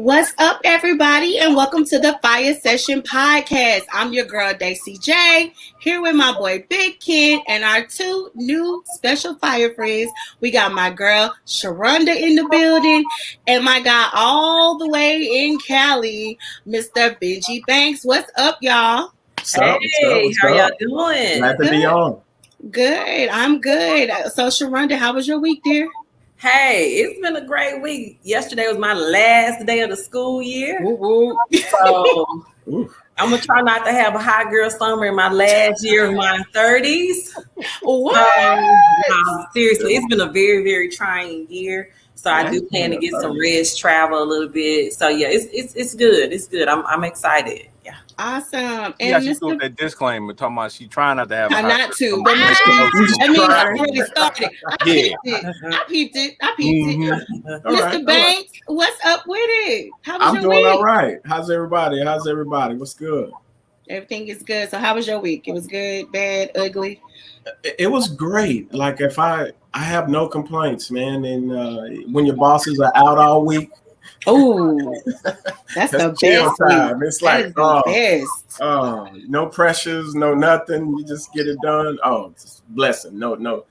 What's up, everybody, and welcome to the Fire Session Podcast. I'm your girl, Daisy J, here with my boy, Big Kid, and our two new special fire friends. We got my girl, Sharonda, in the building, and my guy all the way in Cali, Mr. Benji Banks. What's up, y'all? Hey, how y'all doing? Glad to be on. Good. I'm good. So, Sharonda, how was your week, dear? Hey, it's been a great week. Yesterday was my last day of the school year. Woo-woo. So I'm going to try not to have a hot girl summer in my last year of my 30s. What? Seriously, it's been a very, very trying year. So I do plan to get some rest, travel a little bit. So yeah, it's good. It's good. I'm excited. Yeah. Awesome. And she threw that disclaimer talking about she trying not to have a not to, but I mean, I already started. I peeped it. Mr. Banks, what's up with it? How was your week? I'm doing all right. How's everybody? What's good? Everything is good. So how was your week? It was good, bad, ugly? It was great. Like if I have no complaints, man. And when your bosses are out all week. Oh, that's the best time. It's like best. No pressures, no nothing. You just get it done. Oh, it's a blessing. No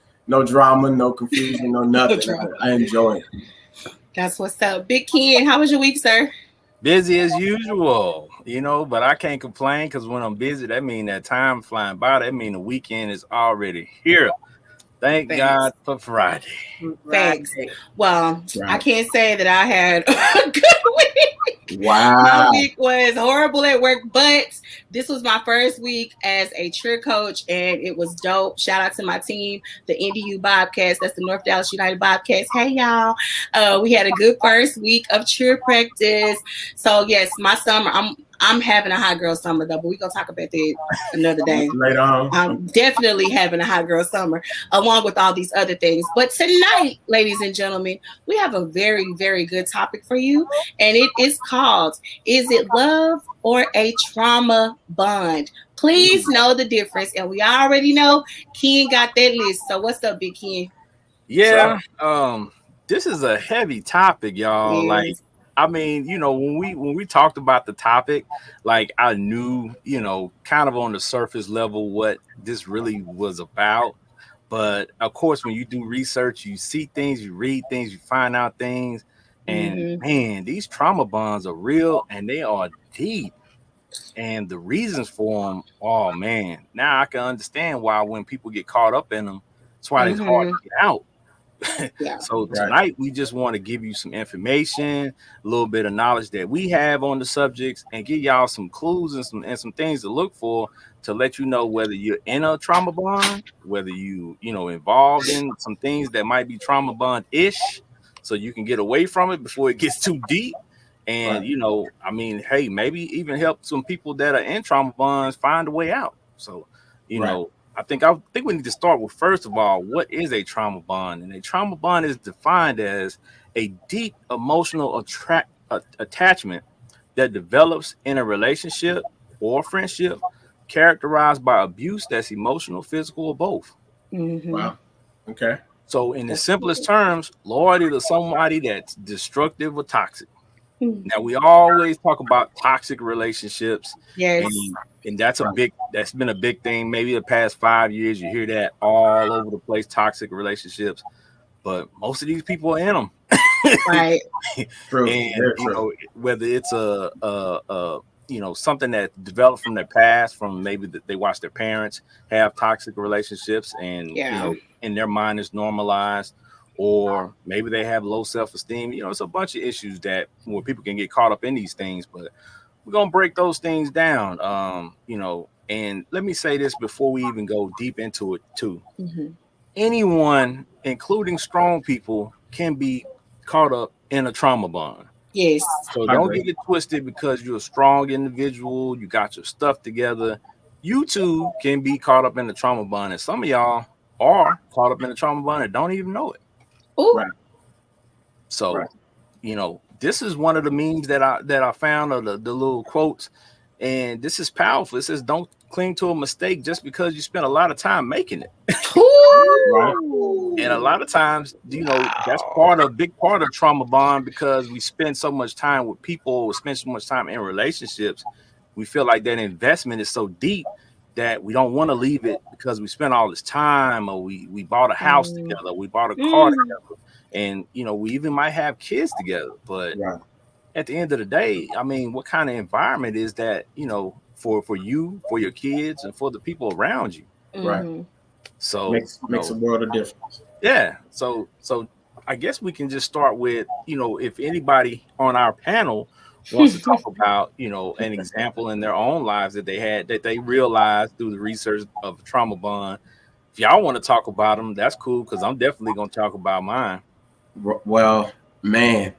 drama, no confusion, no nothing. I enjoy it. That's what's up. Big Kid, how was your week, sir? Busy as usual, but I can't complain because when I'm busy, that means that time flying by. That means the weekend is already here. Thank God for Friday. Thanks. Well, I can't say that I had a good week. Wow. My week was horrible at work, but this was my first week as a cheer coach, and it was dope. Shout out to my team, the NDU Bobcats. That's the North Dallas United Bobcats. Hey, y'all. We had a good first week of cheer practice. So, yes, my summer, I'm having a hot girl summer, though, but we're going to talk about that another day. Later on. I'm definitely having a hot girl summer, along with all these other things. But tonight, ladies and gentlemen, we have a very, very good topic for you, and it is called, Is It Love or a Trauma Bond? Please know the difference, and we already know Ken got that list. So what's up, Big Ken? Yeah, this is a heavy topic, y'all. Yes. Like, I mean, when we talked about the topic, like I knew, kind of on the surface level what this really was about. But of course, when you do research, you see things, you read things, you find out things. And man, these trauma bonds are real and they are deep. And the reasons for them, oh man, now I can understand why when people get caught up in them, that's why it's hard to get out. So tonight we just want to give you some information, a little bit of knowledge that we have on the subjects, and give y'all some clues and some things to look for to let you know whether you're in a trauma bond, whether you involved in some things that might be trauma bond-ish, so you can get away from it before it gets too deep. And hey, maybe even help some people that are in trauma bonds find a way out. So I think we need to start with, first of all, what is a trauma bond? And a trauma bond is defined as a deep emotional attachment that develops in a relationship or friendship characterized by abuse that's emotional, physical, or both. Wow. Okay. So in the simplest terms, loyalty to somebody that's destructive or toxic. Now we always talk about toxic relationships. Yes. And that's been a big thing. Maybe the past 5 years, you hear that all over the place, toxic relationships. But most of these people are in them. Right. True. And whether it's something that developed from their past, from maybe that they watched their parents have toxic relationships, and in their mind is normalized, or maybe they have low self-esteem. It's a bunch of issues where people can get caught up in these things, but we're going to break those things down. And let me say this before we even go deep into it too. Anyone, including strong people, can be caught up in a trauma bond. Yes. So don't get it twisted because you're a strong individual, you got your stuff together. You too can be caught up in the trauma bond. And some of y'all are caught up in the trauma bond and don't even know it. Ooh. Right. So, this is one of the memes that I found, of the little quotes, and this is powerful. It says, "Don't cling to a mistake just because you spent a lot of time making it." Right. And a lot of times, that's big part of trauma bond, because we spend so much time with people, we spend so much time in relationships. We feel like that investment is so deep that we don't want to leave it, because we spent all this time, or we bought a house together, we bought a car together, and we even might have kids together. But at the end of the day, I mean, what kind of environment is that, for you, for your kids, and for the people around you? Right. So makes a world of difference. Yeah. So I guess we can just start with, if anybody on our panel wants to talk about, an example in their own lives that they had, that they realized through the research of trauma bond. If y'all want to talk about them, that's cool, because I'm definitely going to talk about mine. Well, man,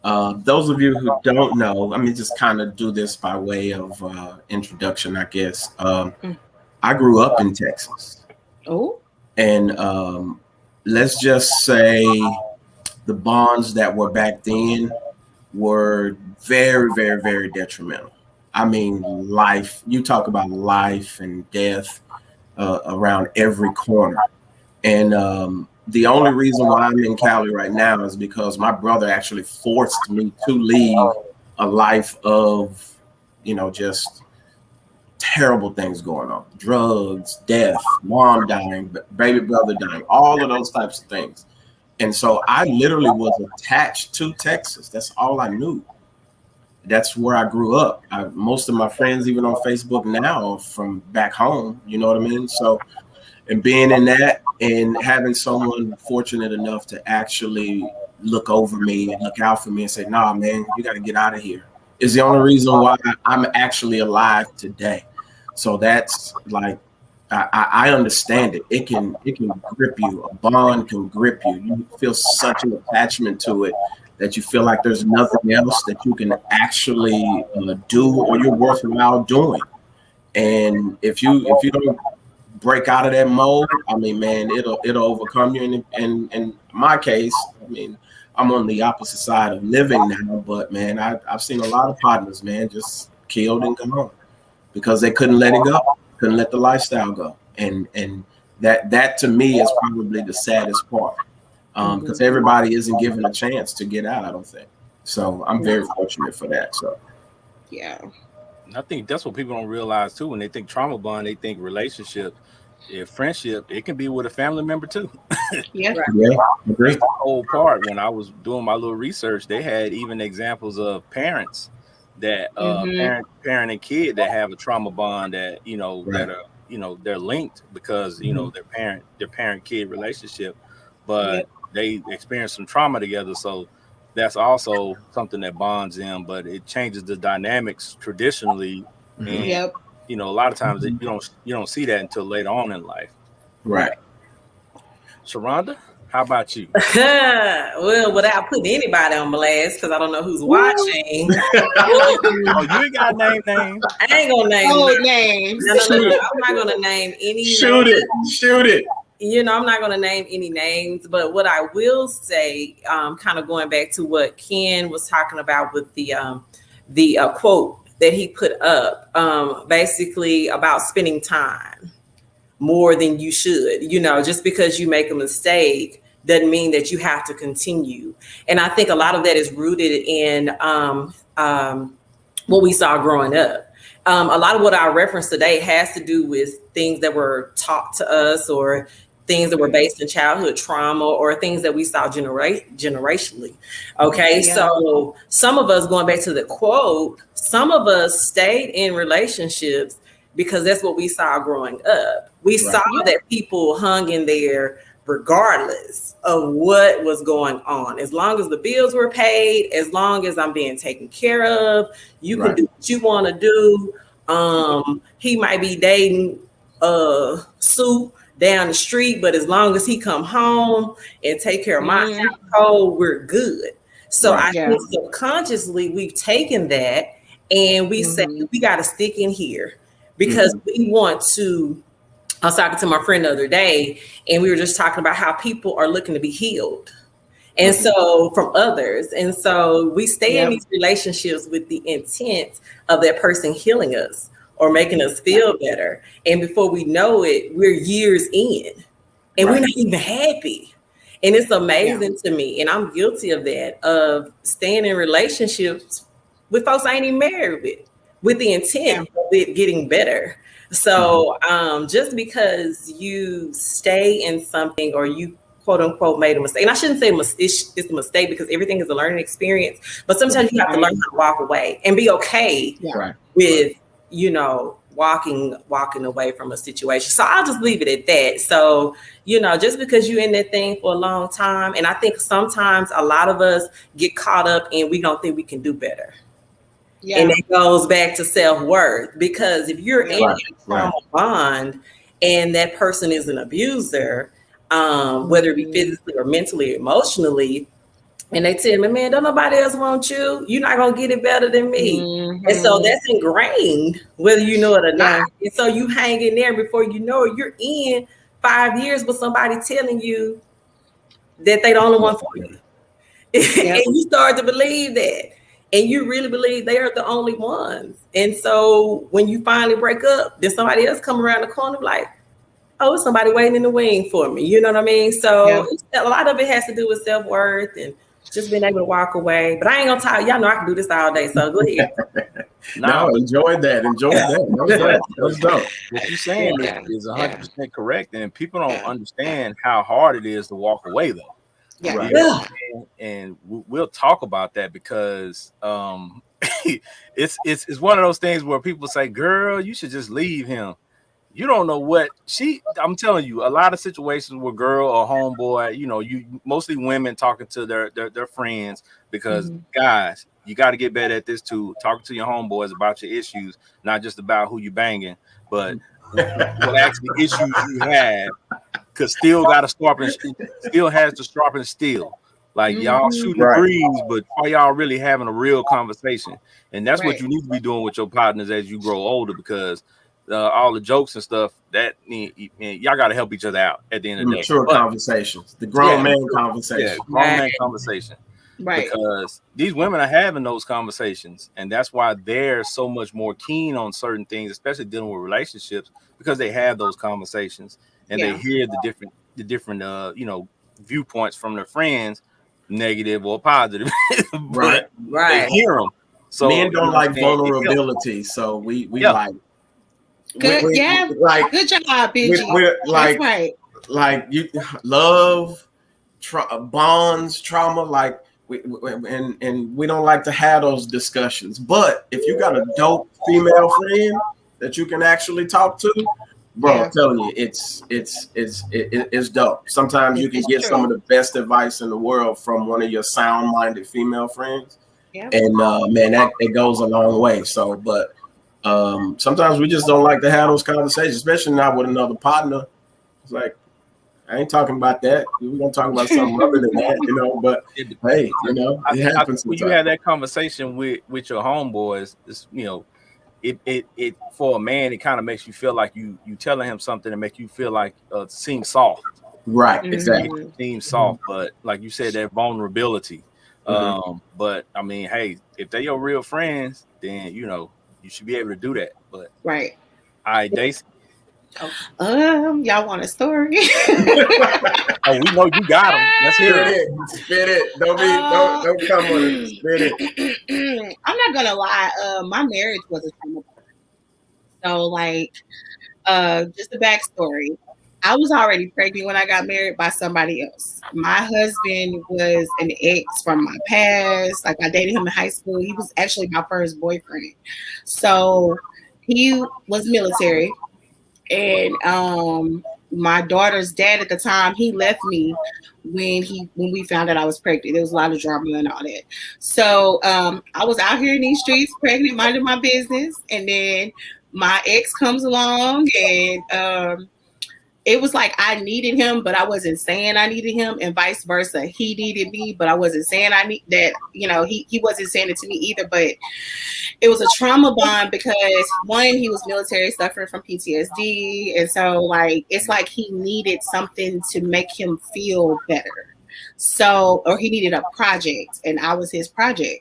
those of you who don't know, let me just kind of do this by way of introduction, I guess. I grew up in Texas. Oh. And let's just say the bonds that were back then were very, very, very detrimental. I mean, you talk about life and death around every corner. And the only reason why I'm in Cali right now is because my brother actually forced me to leave a life of, just terrible things going on, drugs, death, mom dying, baby brother dying, all of those types of things. And so I literally was attached to Texas. That's all I knew. That's where I grew up. Most of my friends, even on Facebook now, are from back home. You know what I mean? So, and being in that and having someone fortunate enough to actually look over me and look out for me and say, "Nah, man, you got to get out of here," is the only reason why I'm actually alive today. So that's like, I understand it. It can grip you. A bond can grip you. You feel such an attachment to it that you feel like there's nothing else that you can actually do, or you're worthwhile doing. And if you don't break out of that mode, I mean, man, it'll overcome you. And in my case, I mean, I'm on the opposite side of living now, but man, I've seen a lot of partners, man, just killed and gone because they couldn't let it go, couldn't let the lifestyle go. And that to me is probably the saddest part, because everybody isn't given a chance to get out, I don't think. So I'm very fortunate for that. So yeah. I think that's what people don't realize too. When they think trauma bond, they think relationship. If friendship, it can be with a family member too. Yeah. Agree. The whole part, when I was doing my little research, they had even examples of parents that parent and kid that have a trauma bond that that are they're linked because their parent kid relationship, but they experience some trauma together. So that's also something that bonds them, but it changes the dynamics traditionally. And a lot of times you don't see that until later on in life. Right. Sharonda, how about you? Well, without putting anybody on blast, because I don't know who's watching. Oh, you ain't got to name names. I ain't gonna name names. No. I'm not gonna name any. Shoot it. I'm not gonna name any names, but what I will say, kind of going back to what Ken was talking about with the quote that he put up, basically about spending time more than you should. Just because you make a mistake doesn't mean that you have to continue. And I think a lot of that is rooted in what we saw growing up. A lot of what I reference today has to do with things that were taught to us, or things that were based in childhood trauma, or things that we saw generationally. Okay. Yeah. So some of us, going back to the quote, some of us stayed in relationships because that's what we saw growing up. We saw that people hung in there regardless of what was going on. As long as the bills were paid, as long as I'm being taken care of, you can do what you want to do. He might be dating Sue down the street, but as long as he come home and take care of my household, we're good. So I think subconsciously we've taken that and we say we got to stick in here because we want to. I was talking to my friend the other day, and we were just talking about how people are looking to be healed, and so from others, and so we stay in these relationships with the intent of that person healing us or making us feel better. And before we know it, we're years in. and we're not even happy. And it's amazing to me, and I'm guilty of that, of staying in relationships with folks I ain't even married with the intent of it getting better. So just because you stay in something, or you quote unquote made a mistake, and I shouldn't say it's a mistake, because everything is a learning experience, but sometimes you have to learn how to walk away and be okay with, you know, walking away from a situation. So I'll just leave it at that. So, you know, just because you're in that thing for a long time, and I think sometimes a lot of us get caught up and we don't think we can do better. Yeah. And it goes back to self-worth, because if you're in a trauma bond and that person is an abuser, whether it be physically or mentally or emotionally, and they tell me, man, don't nobody else want you. You're not going to get it better than me. And so that's ingrained, whether you know it or not. And so you hang in there, before you know it, you're in 5 years with somebody telling you that they the only one for you. And you start to believe that. And you really believe they are the only ones. And so when you finally break up, then somebody else come around the corner like, oh, it's somebody waiting in the wing for me. You know what I mean? So a lot of it has to do with self-worth and just being able to walk away. But I ain't gonna tell y'all know I can do this all day. So go ahead. No, enjoy that. That's dope. What you're saying is 100% correct, and people don't understand how hard it is to walk away, though. And we'll talk about that, because it's one of those things where people say, "Girl, you should just leave him." You don't know what I'm telling you, a lot of situations where girl or homeboy, you know, you mostly women talking to their friends, because guys, you got to get better at this too. Talking to your homeboys about your issues, not just about who you banging, but what actually issues you have, because still got to sharpen, still has to sharpen steel. Like y'all shooting the breeze, but are y'all really having a real conversation? And that's what you need to be doing with your partners as you grow older, because all the jokes and stuff that y'all got to help each other out at the end of the day. Mature conversations, the grown man conversation, grown man conversation. Right. Because these women are having those conversations, and that's why they're so much more keen on certain things, especially dealing with relationships, because they have those conversations and they hear the different you know, viewpoints from their friends, negative or positive. They hear them. So men don't like vulnerability, so we like. Good, good job, BG. We're like, like you love, bonds, trauma, like and we don't like to have those discussions. But if you got a dope female friend that you can actually talk to, bro, I'm telling you, it's dope. Sometimes you can get some of the best advice in the world from one of your sound-minded female friends, and man, that it goes a long way. So, but. Sometimes we just don't like to have those conversations, especially not with another partner. It's like, I ain't talking about that. We're gonna talk about something other than that, you know. But hey, you know, it happens. When you have that conversation with your homeboys, it's, you know, it for a man, it kind of makes you feel like you telling him something and make you feel like seem soft. Right, exactly. Seem soft, but like you said, that vulnerability. But I mean, hey, if they're your real friends, then you know. You should be able to do that, but all right, Daisy. Y'all want a story? Oh, we know you got them. Let's hear it. Spit it. Don't come with it. Spit it. I'm not gonna lie. My marriage was a trauma. So, like, just a backstory. I was already pregnant when I got married by somebody else. My husband was an ex from my past. Like, I dated him in high school. He was actually my first boyfriend. So he was military. And my daughter's dad at the time, he left me when we found out I was pregnant. There was a lot of drama and all that. So I was out here in these streets, pregnant, minding my business. And then my ex comes along, and it was like I needed him, but I wasn't saying I needed him, and vice versa. He needed me, but I wasn't saying I need that. You know, he wasn't saying it to me either. But it was a trauma bond because, one, he was military, suffering from PTSD, and so like it's like he needed something to make him feel better. So, or he needed a project, and I was his project.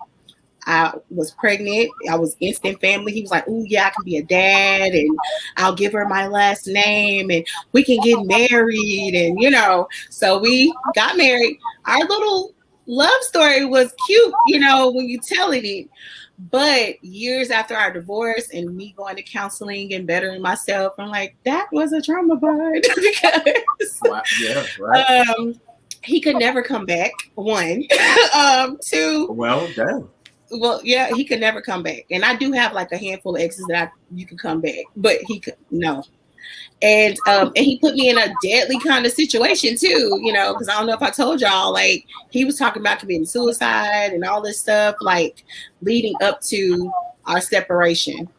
I was pregnant. I was instant family. He was like, "Oh yeah, I can be a dad, and I'll give her my last name, and we can get married." And so we got married. Our little love story was cute, when you telling it. But years after our divorce and me going to counseling and bettering myself, I'm like, that was a trauma bond because yeah, right. He could never come back. One, two. Well, damn. Well, yeah, he could never come back. And I do have like a handful of exes that you can come back, but he could no. And he put me in a deadly kind of situation too, because I don't know if I told y'all, like he was talking about committing suicide and all this stuff, like leading up to our separation.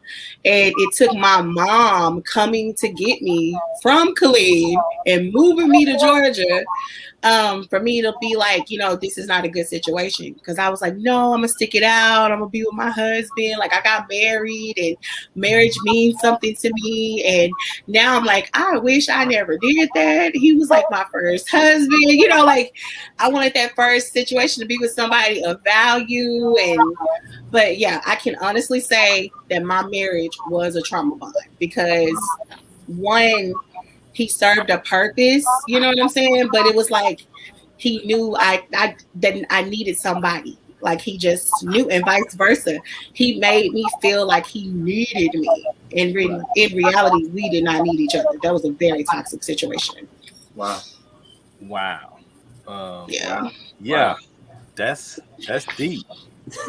And it took my mom coming to get me from Killeen and moving me to Georgia for me to be like, this is not a good situation. Because I was like, no, I'm gonna stick it out. I'm gonna be with my husband. Like I got married and marriage means something to me. And now I'm like, I wish I never did that. He was like my first husband. Like I wanted that first situation to be with somebody of value. But yeah, I can honestly say that my marriage was a trauma bond because one, he served a purpose, you know what I'm saying? But it was like he knew that I needed somebody. Like he just knew, and vice versa. He made me feel like he needed me. In reality, we did not need each other. That was a very toxic situation. Wow. Yeah. Yeah. That's deep.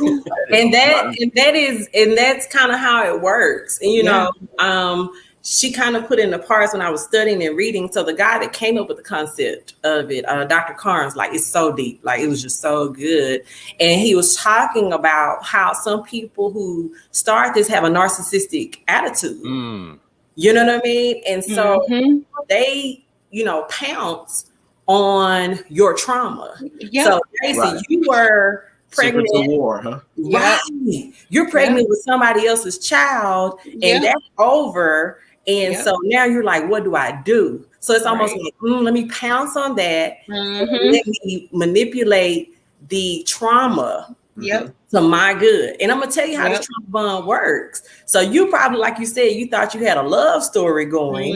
And that's kind of how it works. And she kind of put in the parts when I was studying and reading. So the guy that came up with the concept of it, Dr. Carnes, like it's so deep, like it was just so good. And he was talking about how some people who start this have a narcissistic attitude. You know what I mean? And so they, pounce on your trauma. Yep. So basically you were pregnant. Secrets of war, huh? Right. Yep. You're pregnant with somebody else's child and that's over. And so now you're like, what do I do? So it's almost like, let me pounce on that. Let me manipulate the trauma to my good. And I'm going to tell you how the trauma bond works. So you probably, like you said, you thought you had a love story going.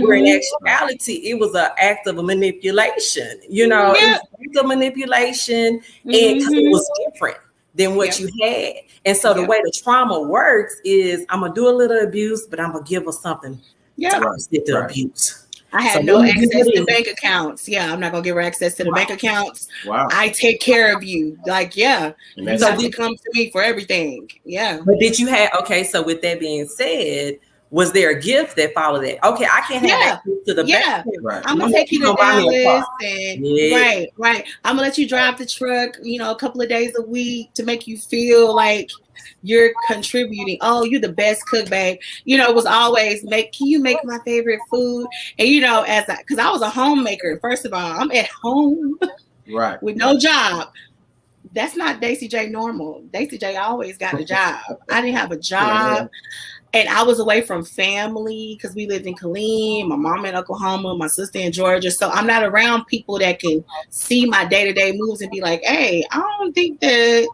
Where in actuality, it was an act of a manipulation. It was an act of manipulation and because it was different than what you had. And so the way the trauma works is I'm going to do a little abuse, but I'm going to give her something to offset the abuse. I had no access to bank accounts. Yeah, I'm not going to give her access to the bank accounts. Wow. I take care of you. Like, you have to come to me for everything. Yeah. But did you have, so with that being said, was there a gift that followed that? Okay, I can't have access to the bank. Right. I'm gonna take you to Dallas and right. I'm gonna let you drive the truck, a couple of days a week to make you feel like you're contributing. Oh, you're the best cook, babe. It was always can you make my favorite food? And because I was a homemaker. First of all, I'm at home, right, with no job. That's not Daisy J normal. Daisy J always got a job. I didn't have a job. And I was away from family because we lived in Killeen, my mom in Oklahoma, my sister in Georgia. So I'm not around people that can see my day-to-day moves and be like, hey, I don't think that.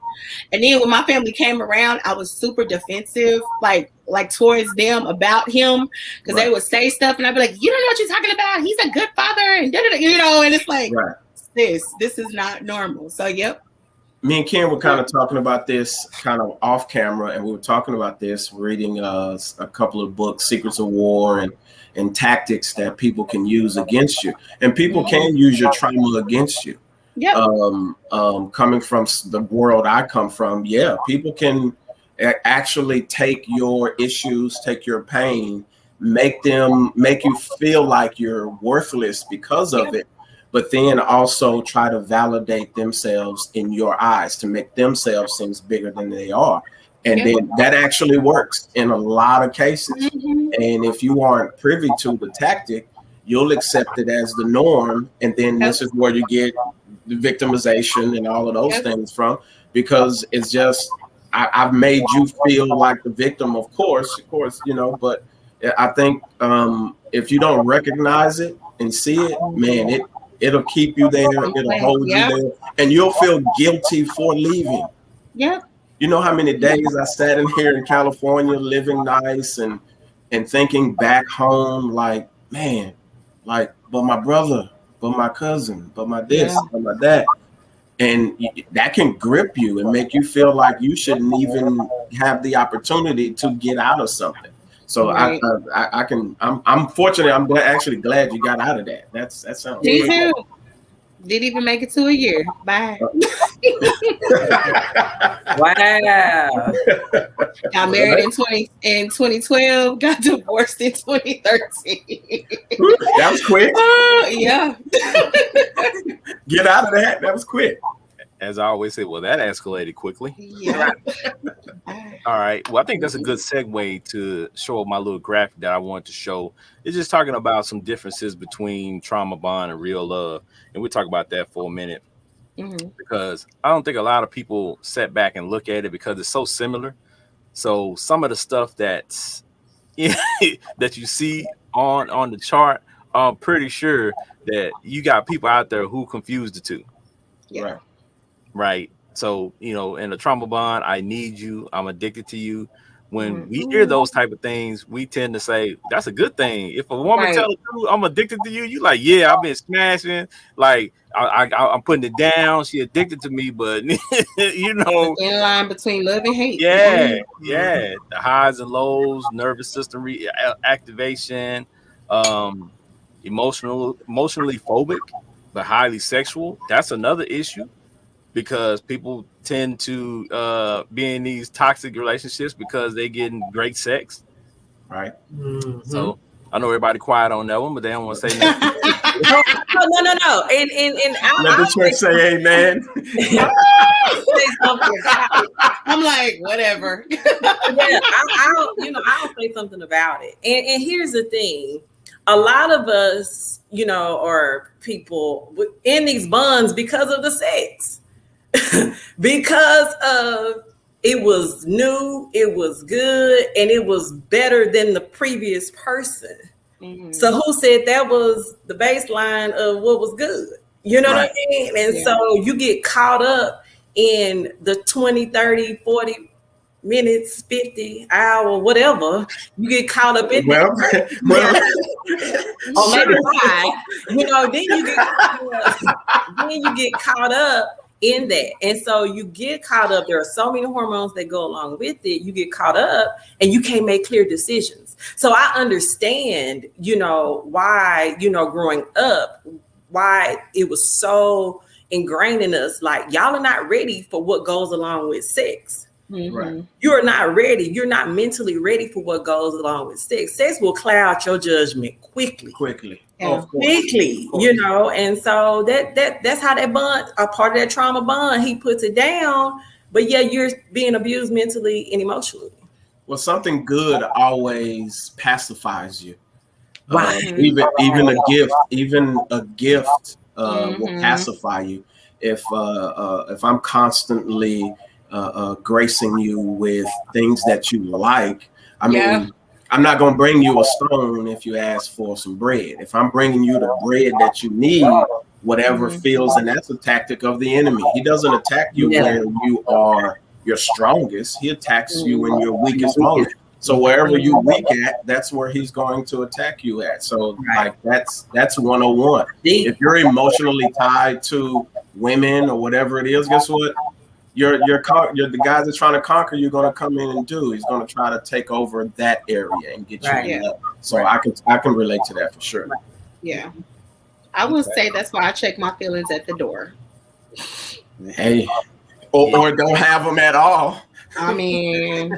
And then when my family came around, I was super defensive, like towards them about him because they would say stuff and I'd be like, you don't know what you're talking about. He's a good father and and it's like, this is not normal. So, Me and Ken were kind of talking about this kind of off camera, and we were talking about this, reading a couple of books, Secrets of War and tactics that people can use against you. And people can use your trauma against you. Yeah. Coming from the world I come from, people can actually take your issues, take your pain, make you feel like you're worthless because of it. But then also try to validate themselves in your eyes to make themselves seem bigger than they are. And then that actually works in a lot of cases. And if you aren't privy to the tactic, you'll accept it as the norm. And then this is where you get the victimization and all of those things from, because it's just, I've made you feel like the victim, of course, but I think if you don't recognize it and see it, man, it'll keep you there. It'll hold you there, and you'll feel guilty for leaving. Yep. You know how many days I sat in here in California living nice and thinking back home like, man, like, but my brother, but my cousin, but my this, but my that. And that can grip you and make you feel like you shouldn't even have the opportunity to get out of something. So Right. I'm fortunate. I'm actually glad you got out of that. That sounds. Me too. Didn't even make it to a year. Bye. Wow. Got married in 2012. Got divorced in 2013. That was quick. Yeah. Get out of that. That was quick. As I always say, well, that escalated quickly. Yeah. All right. Well, I think that's a good segue to show my little graphic that I wanted to show. It's just talking about some differences between trauma bond and real love. And we'll talk about that for a minute. Mm-hmm. Because I don't think a lot of people sit back and look at it because it's so similar. So some of the stuff that's that you see on the chart, I'm pretty sure that you got people out there who confuse the two. Yeah. Right. So, in a trauma bond, I need you, I'm addicted to you. When we hear those type of things, we tend to say that's a good thing. If a woman tells you I'm addicted to you, you like, yeah, I've been smashing, like I'm putting it down. She addicted to me, but in line between love and hate. Yeah, the highs and lows, nervous system activation, emotionally phobic, but highly sexual. That's another issue. Because people tend to be in these toxic relationships because they getting great sex. Right. Mm-hmm. So I know everybody quiet on that one, but they don't want to say nothing. No. And let the church say amen. I'm like, whatever. I'll say something about it. And here's the thing. A lot of us, are people in these bonds because of the sex. Because of it was new, it was good, and it was better than the previous person. Mm-hmm. So who said that was the baseline of what was good? You know what I mean? And so you get caught up in the 20, 30, 40 minutes, 50 hour, whatever. You get caught up in well, or maybe then you get caught up in that. And so you get caught up. There are so many hormones that go along with it. You get caught up and you can't make clear decisions. So I understand, why, growing up, why it was so ingrained in us. Like, y'all are not ready for what goes along with sex. Mm-hmm. Right. You're not ready. You're not mentally ready for what goes along with sex. Sex will cloud your judgment quickly. Yeah. Quickly, and so that's how that bond, a part of that trauma bond, he puts it down. But you're being abused mentally and emotionally. Well, something good always pacifies you. Right. Even a gift will pacify you. If I'm constantly gracing you with things that you like, I mean. I'm not going to bring you a stone if you ask for some bread. If I'm bringing you the bread that you need, whatever feels, and that's a tactic of the enemy. He doesn't attack you when you are your strongest. He attacks you when you're weakest moment. So wherever you're weak at, that's where he's going to attack you at. So like that's 101. If you're emotionally tied to women or whatever it is, guess what? You're the guys that's trying to conquer, you're going to come in and do. He's going to try to take over that area and get you in. So I can relate to that for sure. Yeah. I would say that's why I check my feelings at the door. Hey, or don't have them at all. I mean,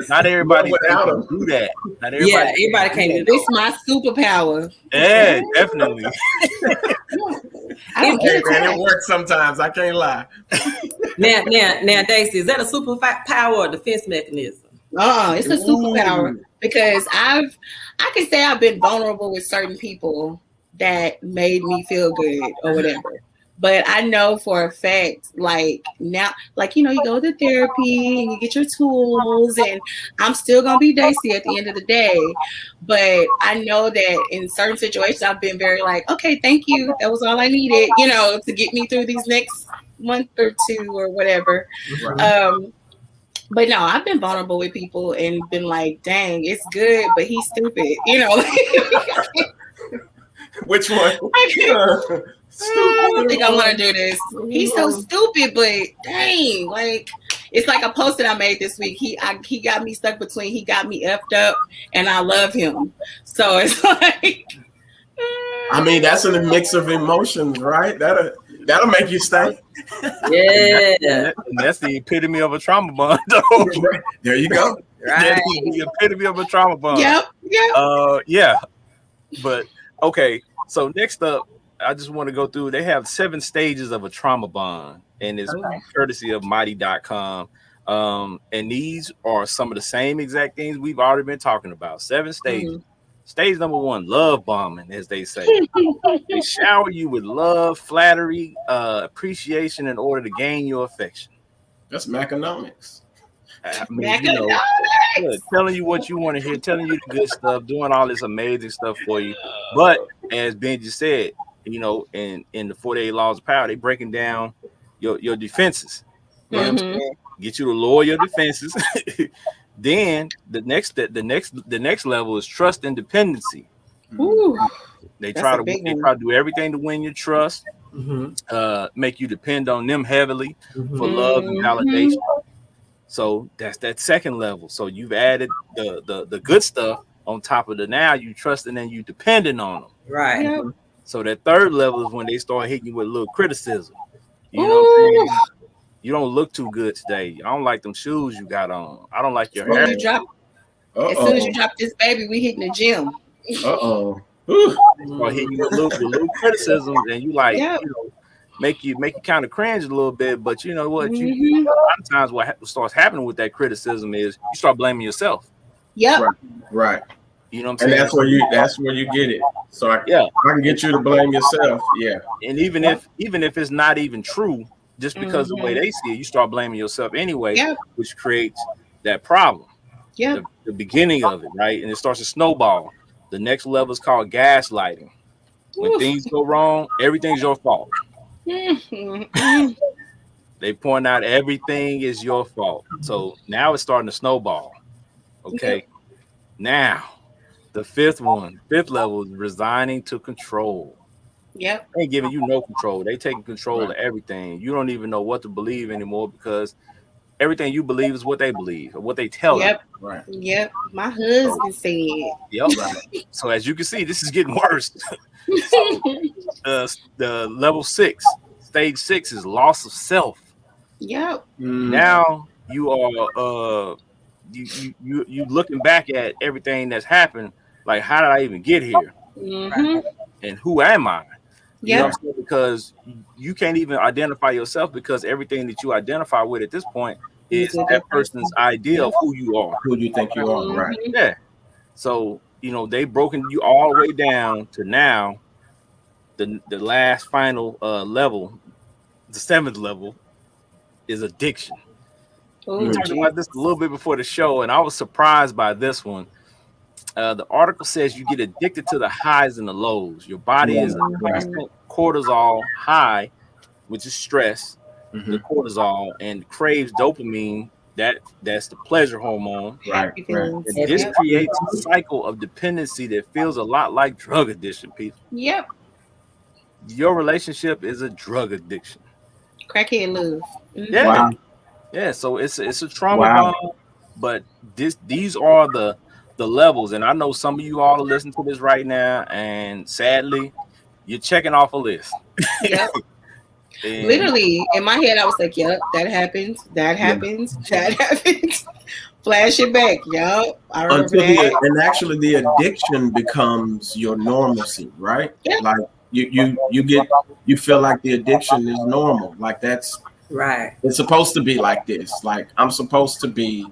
not everybody can do that. Not everybody, everybody can't do that. It's my superpower. Yeah, definitely. It works sometimes. I can't lie. Now, Daisy, is that a superpower or defense mechanism? It's a superpower because I can say I've been vulnerable with certain people that made me feel good or whatever. But I know for a fact, like now, like, you go to therapy and you get your tools, and I'm still going to be Daisy at the end of the day. But I know that in certain situations, I've been very like, okay, thank you. That was all I needed, to get me through these next month or two or whatever. Right. But no, I've been vulnerable with people and been like, dang, it's good, but he's stupid. Which one? I don't think I want to do this. He's so stupid, but dang, like it's like a post that I made this week. He got me stuck between he got me effed up and I love him. So it's like I mean, that's a mix of emotions, right? That'll make you stay. Yeah. And that's the epitome of a trauma bond, though. There you go. Right. That's the epitome of a trauma bond. Yep. Yeah. But okay, so next up, I just want to go through. They have 7 stages of a trauma bond, and it's courtesy of mighty.com. And these are some of the same exact things we've already been talking about. 7 stages. Mm-hmm. Stage number 1, love bombing, as they say. They shower you with love, flattery, appreciation in order to gain your affection. That's Maconomics. I mean, telling you what you want to hear, telling you the good stuff, doing all this amazing stuff for you. But as Benji said, in the 48 Laws of Power, they breaking down your defenses. You know what I'm saying? Get you to lower your defenses. Then the next level is trust and dependency. Ooh, they try to do everything to win your trust, make you depend on them heavily for love and validation. So that's that second level. So you've added the good stuff on top of the now you trust and then you depending on them. Right. Yep. So that third level is when they start hitting you with a little criticism. You know what I'm saying? You don't look too good today. I don't like them shoes you got on. I don't like your hair. As soon as you drop this baby, we hitting the gym. Or hitting you with little criticisms, and you like, make you kind of cringe a little bit. But you know what? A lot of times what starts happening with that criticism is you start blaming yourself. Yep. Right. You know what I'm saying? And that's where you get it. So I can get you to blame yourself. Yeah. And even if it's not even true, just because of the way they see it, you start blaming yourself anyway, which creates that problem. Yeah. The beginning of it, right? And it starts to snowball. The next level is called gaslighting. When things go wrong, everything's your fault. They point out everything is your fault. So now it's starting to snowball. Okay. Now, the fifth level is resigning to control. Yep. They ain't giving you no control. They taking control of everything. You don't even know what to believe anymore because everything you believe is what they believe or what they tell you. Right. Yep. My husband said. Yep. So as you can see, this is getting worse. The level 6, stage 6 is loss of self. Yep. Now you are you looking back at everything that's happened. Like, how did I even get here? And who am I? You know what I'm saying? Because you can't even identify yourself because everything that you identify with at this point is that person's idea of who you are. Who you think you are, right? Yeah. So, they've broken you all the way down to now the last final level, the 7th level is addiction. We talked about this a little bit before the show, and I was surprised by this one. The article says you get addicted to the highs and the lows. Your body is a constant cortisol high, which is stress, the cortisol, and craves dopamine. That's the pleasure hormone. Right. And this creates a cycle of dependency that feels a lot like drug addiction, people. Yep. Your relationship is a drug addiction. Crackhead love. Yeah. Wow. Yeah. So it's a trauma bond, but these are the levels, and I know some of you all are listening to this right now, and sadly, you're checking off a list. Yep. Literally, in my head, I was like, "Yep, that happens. That happens. That happens." Flash it back, yep. I remember that. And actually, the addiction becomes your normalcy, right? Yep. Like you feel like the addiction is normal. Like that's right. It's supposed to be like this. Like I'm supposed to be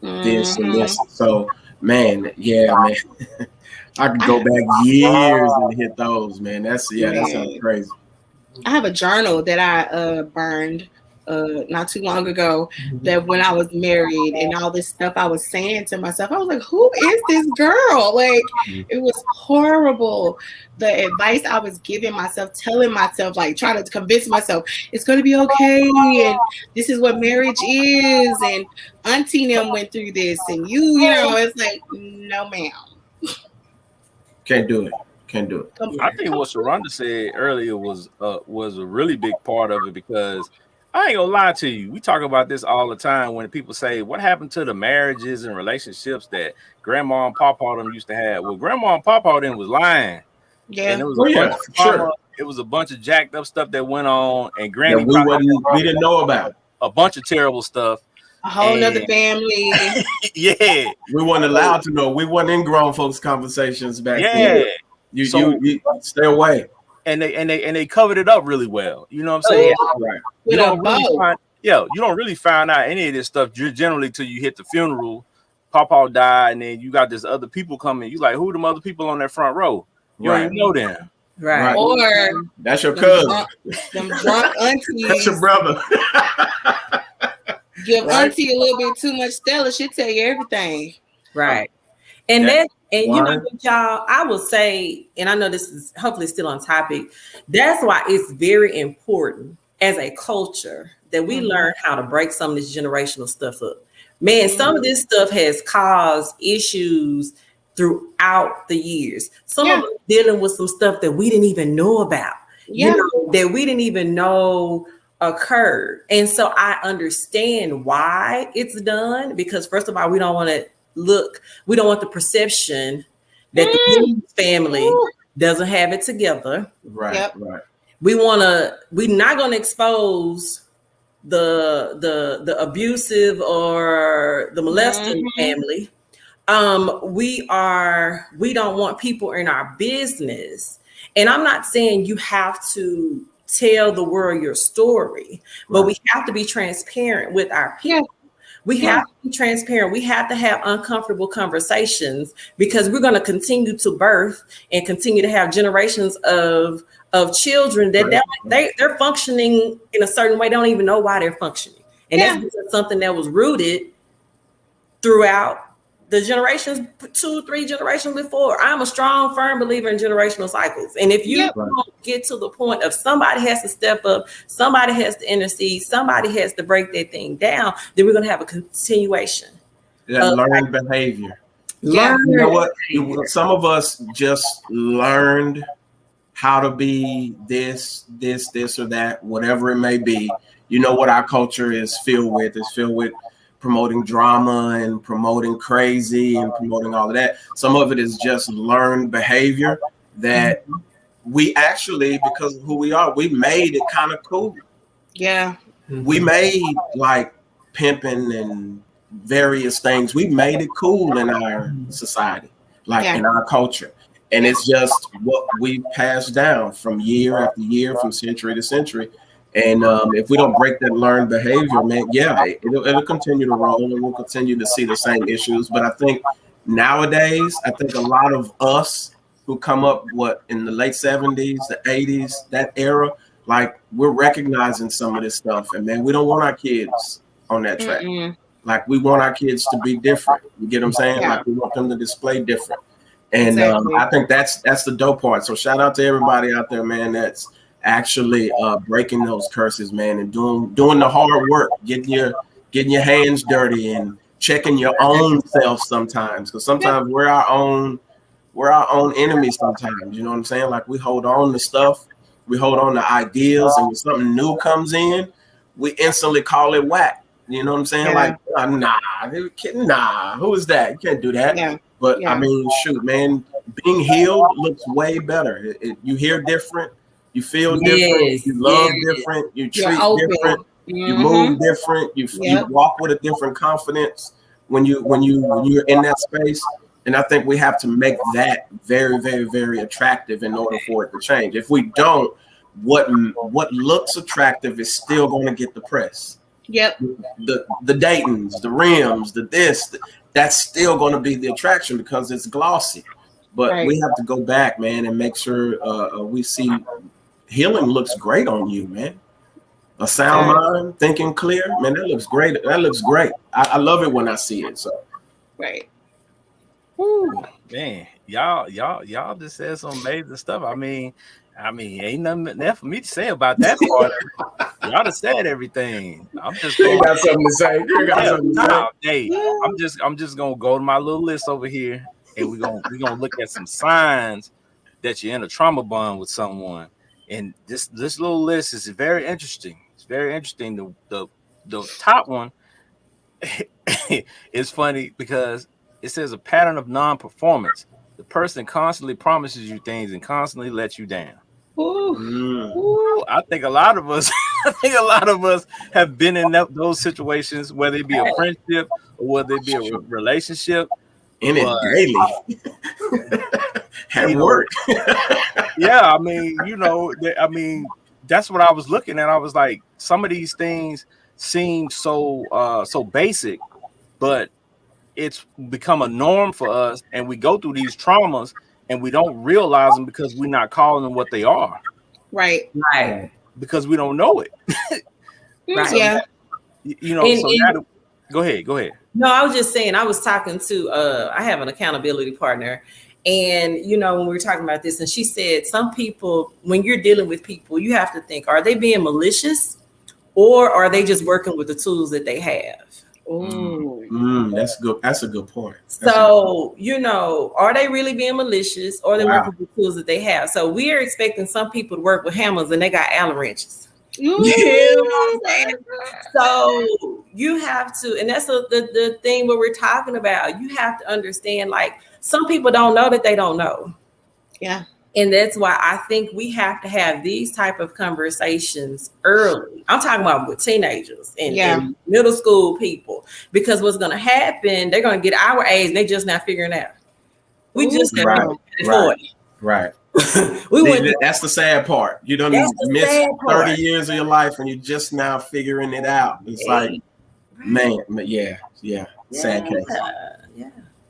this and this. So. Man, I could go back years and hit those, man. That sounds crazy. I have a journal that I burned not too long ago, that when I was married and all this stuff I was saying to myself, I was like, who is this girl? Like, it was horrible. The advice I was giving myself, telling myself, like trying to convince myself it's going to be okay. And this is what marriage is. And Auntie them went through this. And you know, it's like, no, ma'am. Can't do it. Can't do it. I think what Sharonda said earlier was a really big part of it, because I ain't gonna lie to you. We talk about this all the time when people say, what happened to the marriages and relationships that grandma and papa them used to have? Well, grandma and papa them was lying. Yeah. And it was it was a bunch of jacked up stuff that went on, and granny we didn't know about a bunch of terrible stuff. A whole nother family. Yeah. We weren't allowed to know. We weren't in grown folks' conversations back then. You stay away. And they covered it up really well. You know what I'm saying? Right. You don't really find out any of this stuff generally till you hit the funeral. Papa died, and then you got this other people coming. You like, who them other people on that front row? You don't even know them. Right. Or that's your cousin. Them drunk aunties. That's your brother. Give auntie a little bit too much Stella, she'll tell you everything. Right. And you know, y'all, I will say, and I know this is hopefully still on topic, that's why it's very important as a culture that we learn how to break some of this generational stuff up. Man, some of this stuff has caused issues throughout the years. Some of us dealing with some stuff that we didn't even know about, you know, that we didn't even know occurred. And so I understand why it's done, because first of all, we don't want the perception that the family doesn't have it together. Right. Right. We're not going to expose the abusive or the molesting family. We don't want people in our business. And I'm not saying you have to tell the world your story, but we have to be transparent with our people. We have to be transparent. We have to have uncomfortable conversations, because we're going to continue to birth and continue to have generations of children that they're functioning in a certain way. They don't even know why they're functioning. And that's because something that was rooted throughout the generations, 2-3 generations before. I'm a strong, firm believer in generational cycles. And if you don't get to the point of somebody has to step up, somebody has to intercede, somebody has to break that thing down, then we're going to have a continuation. Learned behavior. You know what? Some of us just learned how to be this or that, whatever it may be. You know what our culture is filled with? It's filled with promoting drama and promoting crazy and promoting all of that. Some of it is just learned behavior that we actually, because of who we are, we made it kind of cool. Yeah. We made like pimping and various things. We made it cool in our society, like in our culture. And it's just what we passed down from year after year, from century to century. And if we don't break that learned behavior, man, it'll continue to roll, and we'll continue to see the same issues. But I think nowadays, a lot of us who come up in the late 70s, the 80s, that era, like we're recognizing some of this stuff. And man, we don't want our kids on that track. Like we want our kids to be different. You get what I'm saying? Like we want them to display different. And I think that's the dope part. So shout out to everybody out there, man, that's actually breaking those curses, man, and doing the hard work, getting your hands dirty and checking your own self sometimes, because sometimes we're our own enemies sometimes. You know what I'm saying? Like we hold on to stuff, we hold on to ideas, and when something new comes in, we instantly call it whack. You know what I'm saying? Like, who is that? You can't do that. But I mean, shoot, man, being healed looks way better. You hear different. You feel different, you love different, you treat different, you move different, you walk with a different confidence when you're in that space. And I think we have to make that very, very, very attractive in order for it to change. If we don't, what looks attractive is still going to get the press. Yep. The Daytons, the rims, that's still going to be the attraction because it's glossy. But we have to go back, man, and make sure we see healing looks great on you, man. A sound mind, thinking clear. Man, that looks great. That looks great. I love it when I see it. So Right. Woo, man, y'all just said some amazing stuff. I mean, ain't nothing there for me to say about that part. Y'all just said everything. I'm just you going. got something to say. You got something to say. Hey, I'm just gonna go to my little list over here, and we're gonna look at some signs that you're in a trauma bond with someone. And this little list is very interesting. It's very interesting. The top one is funny because it says a pattern of non-performance. The person constantly promises you things and constantly lets you down. Ooh, I think a lot of us have been in those situations, whether it be a friendship or whether it be a relationship. In it daily. At work. Yeah, I mean, that's what I was looking at. I was like, some of these things seem so basic, but it's become a norm for us, and we go through these traumas and we don't realize them because we're not calling them what they are. Right. Because we don't know it. Right. Yeah. Go ahead. No, I was just saying, I was talking to I have an accountability partner, and when we were talking about this, and she said some people, when you're dealing with people, you have to think, are they being malicious or are they just working with the tools that they have? That's good. That's a good point. So, are they really being malicious or are they working with the tools that they have? So we are expecting some people to work with hammers and they got Allen wrenches. So you have to, and that's the thing what we're talking about. You have to understand, like, some people don't know that they don't know. Yeah. And that's why I think we have to have these type of conversations early. I'm talking about with teenagers and middle school people, because what's going to happen, they're going to get our age and they just not figuring out. We just not right. That's the sad part. You don't miss 30 years of your life and you're just now figuring it out. It's like, man, sad case.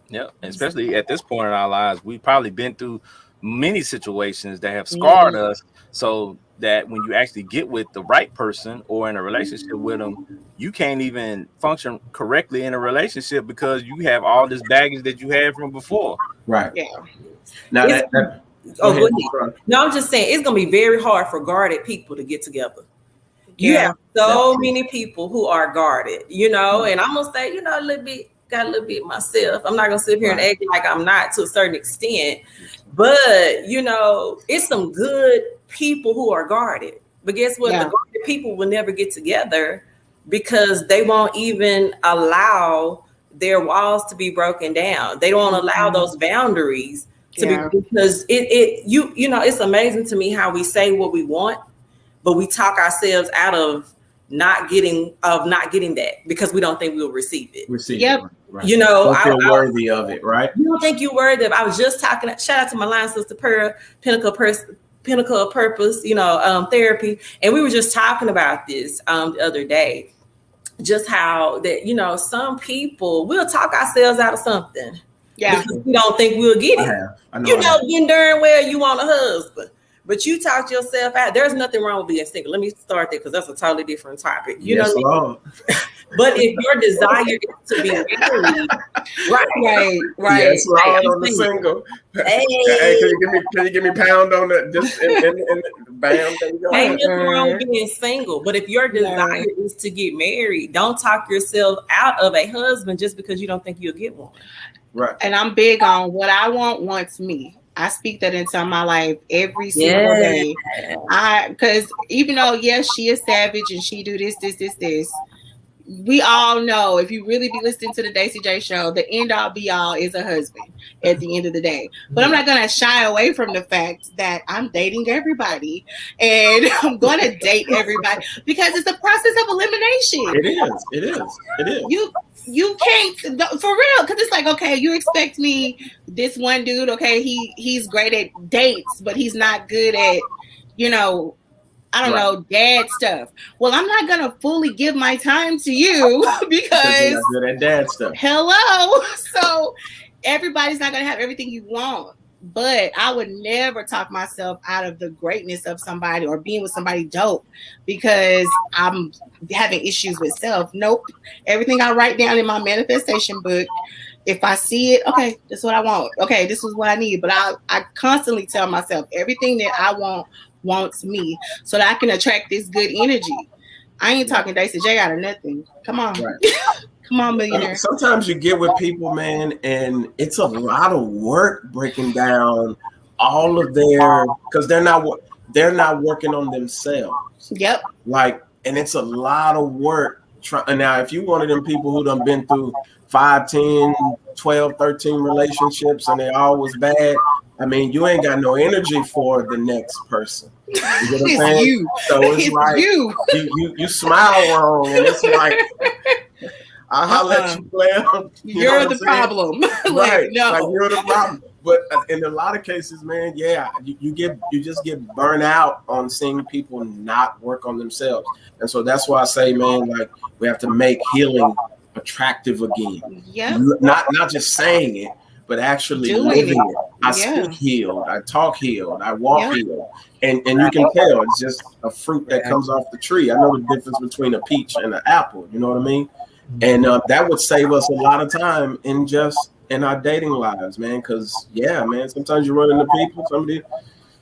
Yeah, especially at this point in our lives, we've probably been through many situations that have scarred us, so that when you actually get with the right person or in a relationship with them, you can't even function correctly in a relationship because you have all this baggage that you had from before. Right. Yeah. Now go ahead. No, I'm just saying it's gonna be very hard for guarded people to get together. You have so many people who are guarded, and I'm gonna say, got a little bit myself. I'm not gonna sit here and act like I'm not to a certain extent, but it's some good people who are guarded. But guess what? The guarded people will never get together because they won't even allow their walls to be broken down. They don't allow those boundaries to be, because it's amazing to me how we say what we want, but we talk ourselves out of not getting that because we don't think we'll receive it. Right. Don't feel worthy of it, right? You don't think you're worthy of it. I was just talking, shout out to my line sister Pearl, Pinnacle of Purpose, therapy. And we were just talking about this the other day, just how that, some people will talk ourselves out of something. Yeah. Because we don't think we'll get it. Getting darn well you want a husband. But you talked yourself out. There's nothing wrong with being single. Let me start there because that's a totally different topic. You know what I mean? But if your desire is to be married, right. Yes, Lord, on the single. Hey, can you give me pound on that? Just bam, there you go. Ain't nothing wrong with being single. But if your desire is to get married, don't talk yourself out of a husband just because you don't think you'll get one. Right. And I'm big on what I want wants me. I speak that into my life every single day. Because even though, she is savage and she do this, we all know, if you really be listening to the Daisy J show, the end all be all is a husband at the end of the day. But I'm not going to shy away from the fact that I'm dating everybody and I'm going to date everybody because it's a process of elimination. It is. You can't, for real, because it's like, okay, you expect me, this one dude, okay, he's great at dates, but he's not good at, dad stuff. Well, I'm not going to fully give my time to you because you're not good at dad stuff. Hello. So everybody's not going to have everything you want. but I would never talk myself out of the greatness of somebody or being with somebody dope because I'm having issues with self. Nope. Everything I write down in my manifestation book, if I see it, okay, this is what I want. Okay, this is what I need. But I constantly tell myself everything that I want wants me so that I can attract this good energy. I ain't talking Daisy J out of nothing. Come on. Right. Come on, millionaire. Sometimes you get with people, man, and it's a lot of work breaking down all of their, because they're not working on themselves. Yep. Like, and it's a lot of work. Now, if you one of them people who done been through 5, 10, 12, 13 relationships and they all was bad, I mean, you ain't got no energy for the next person. You know what I'm It's saying? you. So it's like you smile wrong, and it's like I'll let you play them. You're the problem. Right. No. Like you're the problem. But in a lot of cases, man, yeah, you just get burned out on seeing people not work on themselves. And so that's why I say, man, like we have to make healing attractive again. Yeah. Not just saying it, but actually living it. I speak healed, I talk healed, I walk healed. And you can tell it's just a fruit that comes off the tree. I know the difference between a peach and an apple. You know what I mean? And that would save us a lot of time in our dating lives, man. Because man, sometimes you run into people, somebody,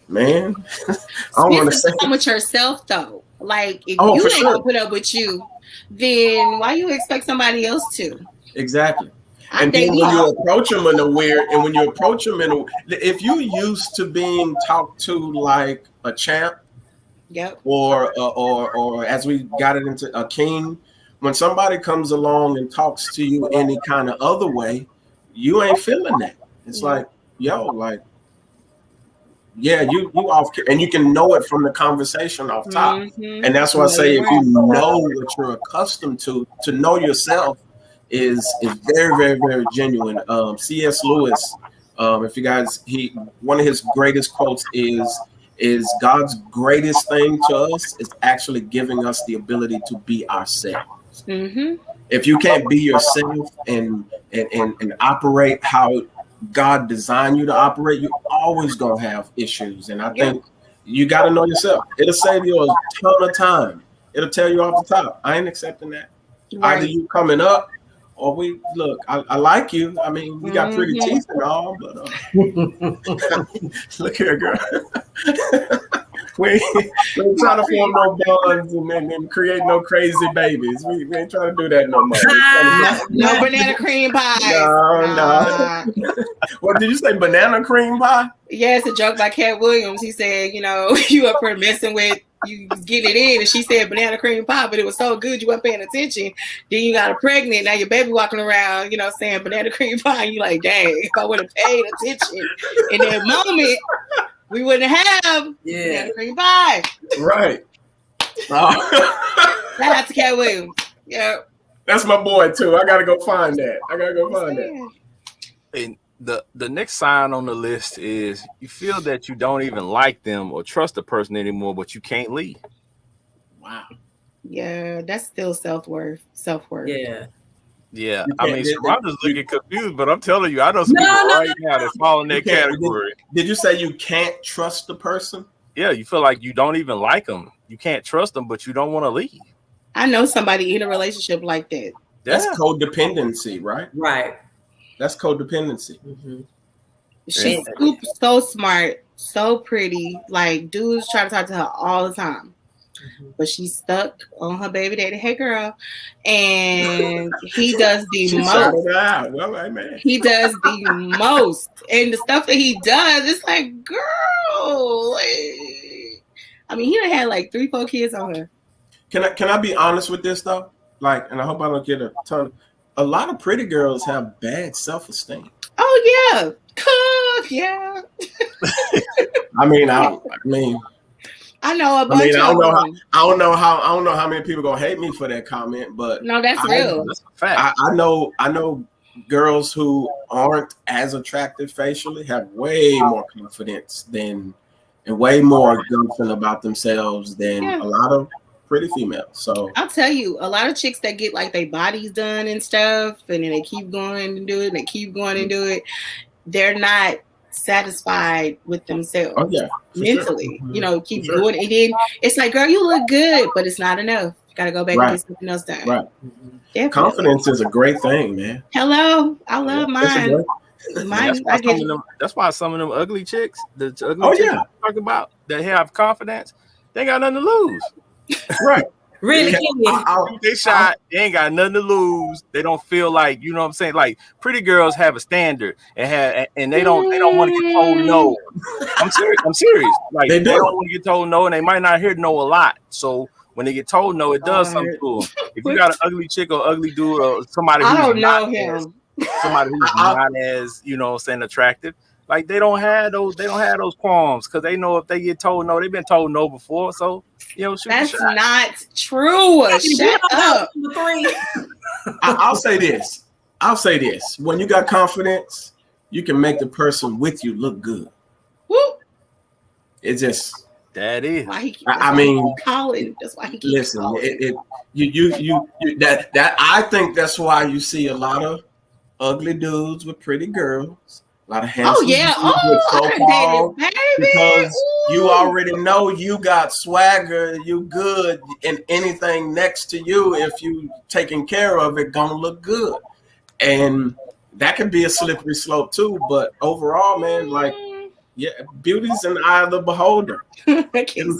man. I don't want to say with yourself though. Like if you ain't gonna put up with you, then why you expect somebody else to? Exactly. And then when you approach them in a weird, and when you approach them if you used to being talked to like a champ, yep, or as we got it into a king, when somebody comes along and talks to you any kind of other way, you ain't feeling that. It's like, yo, like, yeah, you off, and you can know it from the conversation off top. Mm-hmm. And that's why I say, if you know what you're accustomed to know yourself is very, very, very genuine. C.S. Lewis, if you guys, one of his greatest quotes is God's greatest thing to us is actually giving us the ability to be ourselves. Mm-hmm. If you can't be yourself and operate how God designed you to operate, you're always gonna have issues. And I think you got to know yourself. It'll save you a ton of time. It'll tell you off the top, I ain't accepting that. Right. Either you coming up, or we look. I like you. I mean, we got pretty teeth and all, but look here, girl. we ain't trying to form no bonds and create no crazy babies. We ain't trying to do that no more. No banana cream pie. No. What did you say? Banana cream pie? Yeah, it's a joke by Cat Williams. He said, you up for messing with. You getting it in, and she said banana cream pie, but it was so good you weren't paying attention. Then you got her pregnant. Now your baby walking around, saying banana cream pie. And you like, dang, if I would have paid attention in that moment, we wouldn't have banana cream pie. Right. Shout out to Cat Williams. Yeah. That's my boy too. I gotta go find that. And the next sign on the list is you feel that you don't even like them or trust the person anymore, but you can't leave. Wow. Yeah, that's still self-worth. Yeah. I mean, I'm just looking confused, but I'm telling you, I know some people now that fall in that category. Did you say you can't trust the person? Yeah, you feel like you don't even like them. You can't trust them, but you don't want to leave. I know somebody in a relationship like that. That's codependency, right? Right. That's codependency. Mm-hmm. She's so smart, so pretty. Like dudes try to talk to her all the time, but she's stuck on her baby daddy. Hey, girl, and he does the most. He does the most, and the stuff that he does, it's like, girl. I mean, he done had like 3-4 kids on her. Can I be honest with this though? Like, and I hope I don't get a ton. A lot of pretty girls have bad self-esteem. Oh yeah, yeah. I know a bunch. I don't know how many people gonna hate me for that comment, but no, that's real. That's a fact. I know girls who aren't as attractive facially have way more confidence and way more gumption about themselves than a lot of pretty females. So I'll tell you, a lot of chicks that get like their bodies done and stuff, and then they keep going and do it, and they keep going and do it. They're not satisfied with themselves. Oh yeah, mentally. Sure. You know, keep doing it. And then it's like, girl, you look good, but it's not enough. You gotta go back and get something else done. Right. Definitely. Confidence is a great thing, man. Hello, I love mine. Mine, that's why some of them ugly chicks, the ugly oh chicks yeah, talking about that have confidence, they ain't got nothing to lose. Right. Really, they shot, they ain't got nothing to lose. They don't feel like, you know what I'm saying? Like pretty girls have a standard and they don't want to get told no. I'm serious. Like they don't want to get told no, and they might not hear no a lot. So when they get told no, it does something to them. If you got an ugly chick or ugly dude or somebody who's not as, you know, saying attractive, like they don't have those qualms because they know if they get told no, they've been told no before. So you know, that's not true. Shut up. I'll say this. When you got confidence, you can make the person with you look good. Woo. It just that is. I mean, Colin. That's why he keeps listen. That I think that's why you see a lot of ugly dudes with pretty girls. A lot of handsome dudes with so-called, because you already know you got swagger, you good, and anything next to you, if you taking care of it, gonna look good. And that can be a slippery slope too. But overall, man, like, yeah, beauty's in the eye of the beholder. You can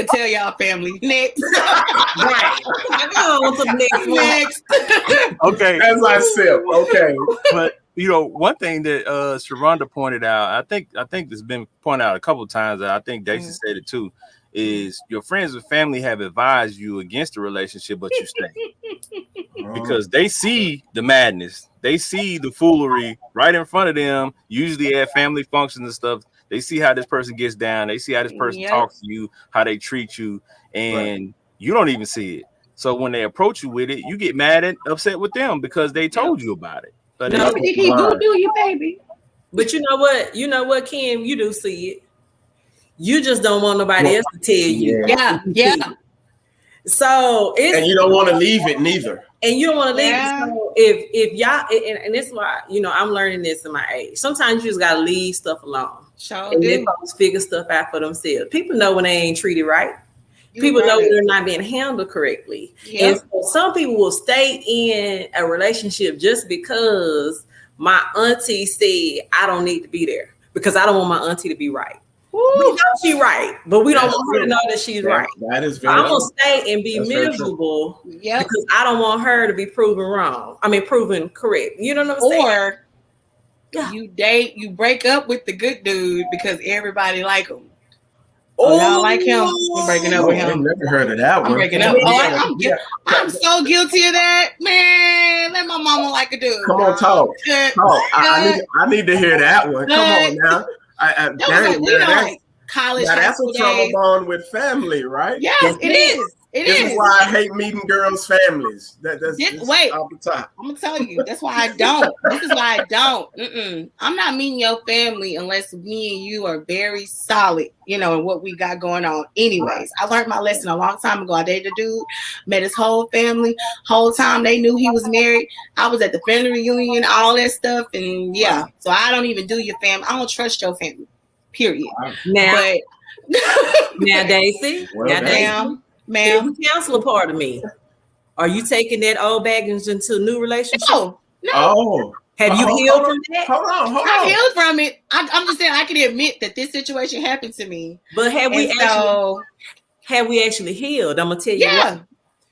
tell y'all family. Next. Right. Next. Okay. As I said, okay. But you know, one thing that Sharonda pointed out, I think it's been pointed out a couple of times, and I think Daisy said it too, is your friends and family have advised you against the relationship, but you stay. Because they see the madness, they see the foolery right in front of them, usually at family functions and stuff. They see how this person gets down, they see how this person talks to you, how they treat you, and you don't even see it. So when they approach you with it, you get mad and upset with them because they told you about it. But no, he do you, baby. But you know what, Kim, you do see it. You just don't want nobody else to tell you. Yeah. So and you don't want to leave it neither. And you don't want to leave it. So if y'all, and this is why, you know, I'm learning this in my age. Sometimes you just gotta leave stuff alone. And let folks figure stuff out for themselves. People know when they ain't treated right. People know when they're not being handled correctly. And so some people will stay in a relationship just because my auntie said I don't need to be there because I don't want my auntie to be right. We know she's right, but we don't want her to know that she's right. That is very I'm gonna stay and be miserable because I don't want her to be proven wrong. I mean, proven correct. You know what I'm saying? Or you break up with the good dude because everybody like him. Oh, y'all like him? I'm breaking up with him. I've never heard of that one. I'm breaking up. I'm so guilty of that, man. Let my mama like a dude. Come on, talk. I need to hear that one. Come on now. College. That's a trouble bond with family, right? Yeah, it is. This is why I hate meeting girls' families. That's off the top. I'm gonna tell you. That's why I don't. This is why I don't. I'm not meeting your family unless me and you are very solid, you know, in what we got going on. Anyways, I learned my lesson a long time ago. I dated a dude, met his whole family. Whole time they knew he was married. I was at the family reunion, all that stuff, and so I don't even do your family. I don't trust your family. Period. Now, Daisy. Ma'am, the counselor part of me. Are you taking that old baggage into a new relationship? No. Oh. Have you healed from that? Hold on. I healed from it. I'm just saying I can admit that this situation happened to me. But have we actually healed? I'm gonna tell you what.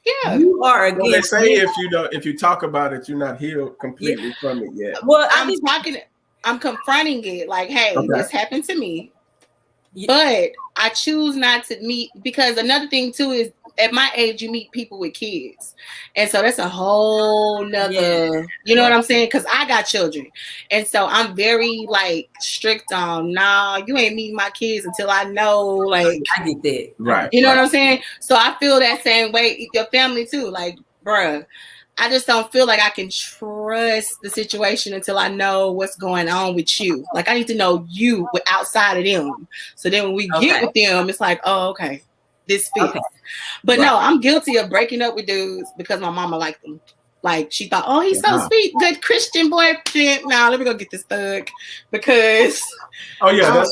Yeah. You are against. Well, they say if you talk about it, you're not healed completely from it yet. Well, I'm confronting it like, hey, this happened to me. But I choose not to meet, because another thing too is at my age you meet people with kids, and so that's a whole nother you know what I'm saying, because I got children, and so I'm very like strict on you ain't meeting my kids until I know, like, I get that, right, you know what I'm saying. So I feel that same way, your family too, like, bruh, I just don't feel like I can trust the situation until I know what's going on with you. Like, I need to know you outside of them. So then when we get with them, it's like, oh, okay, this fits. But no, I'm guilty of breaking up with dudes because my mama liked them. Like she thought, oh, he's so sweet, good Christian boyfriend. Now let me go get this thug because. Oh yeah,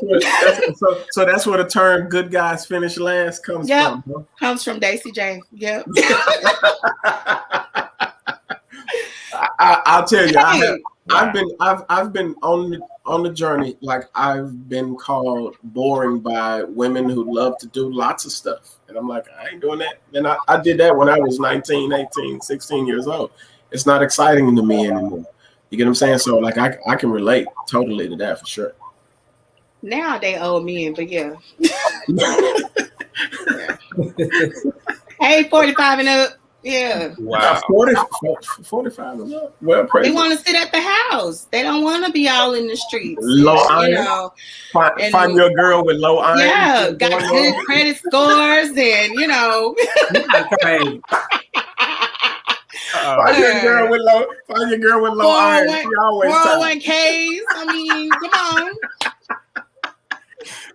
so that's where the term "good guys finish last" comes from. Huh? Comes from Daisy J. Yep. I'll tell you, I've been on the journey. Like I've been called boring by women who love to do lots of stuff. And I'm like, I ain't doing that. And I did that when I was 19, 18, 16 years old. It's not exciting to me anymore. You get what I'm saying? So like I can relate totally to that for sure. Now they old men, but yeah. Hey, 45 and up. Yeah. Wow. 45 and up. Well, they want to sit at the house. They don't want to be all in the streets. Low iron. Find your girl with low iron. Yeah, got good credit scores and, you know. Find your girl with low iron. She always 401ks. I mean, come on.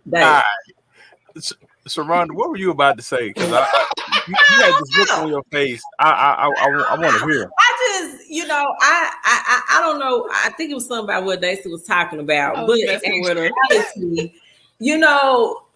Right. So, Rhonda, what were you about to say? Because you had this look on your face. I want to hear. I just, I don't know. I think it was something about what Daisy was talking about. But in reality,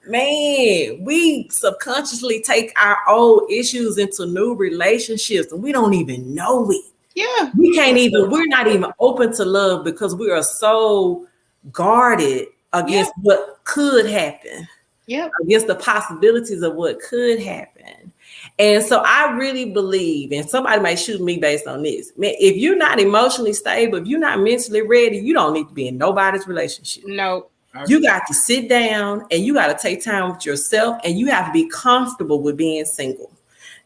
man, we subconsciously take our old issues into new relationships, and we don't even know it. Yeah, we're not even open to love because we are so guarded against what could happen. Yep. Against the possibilities of what could happen. And so I really believe, and somebody might shoot me based on this, man, if you're not emotionally stable, if you're not mentally ready, you don't need to be in nobody's relationship. No. You got to sit down and you got to take time with yourself, and you have to be comfortable with being single.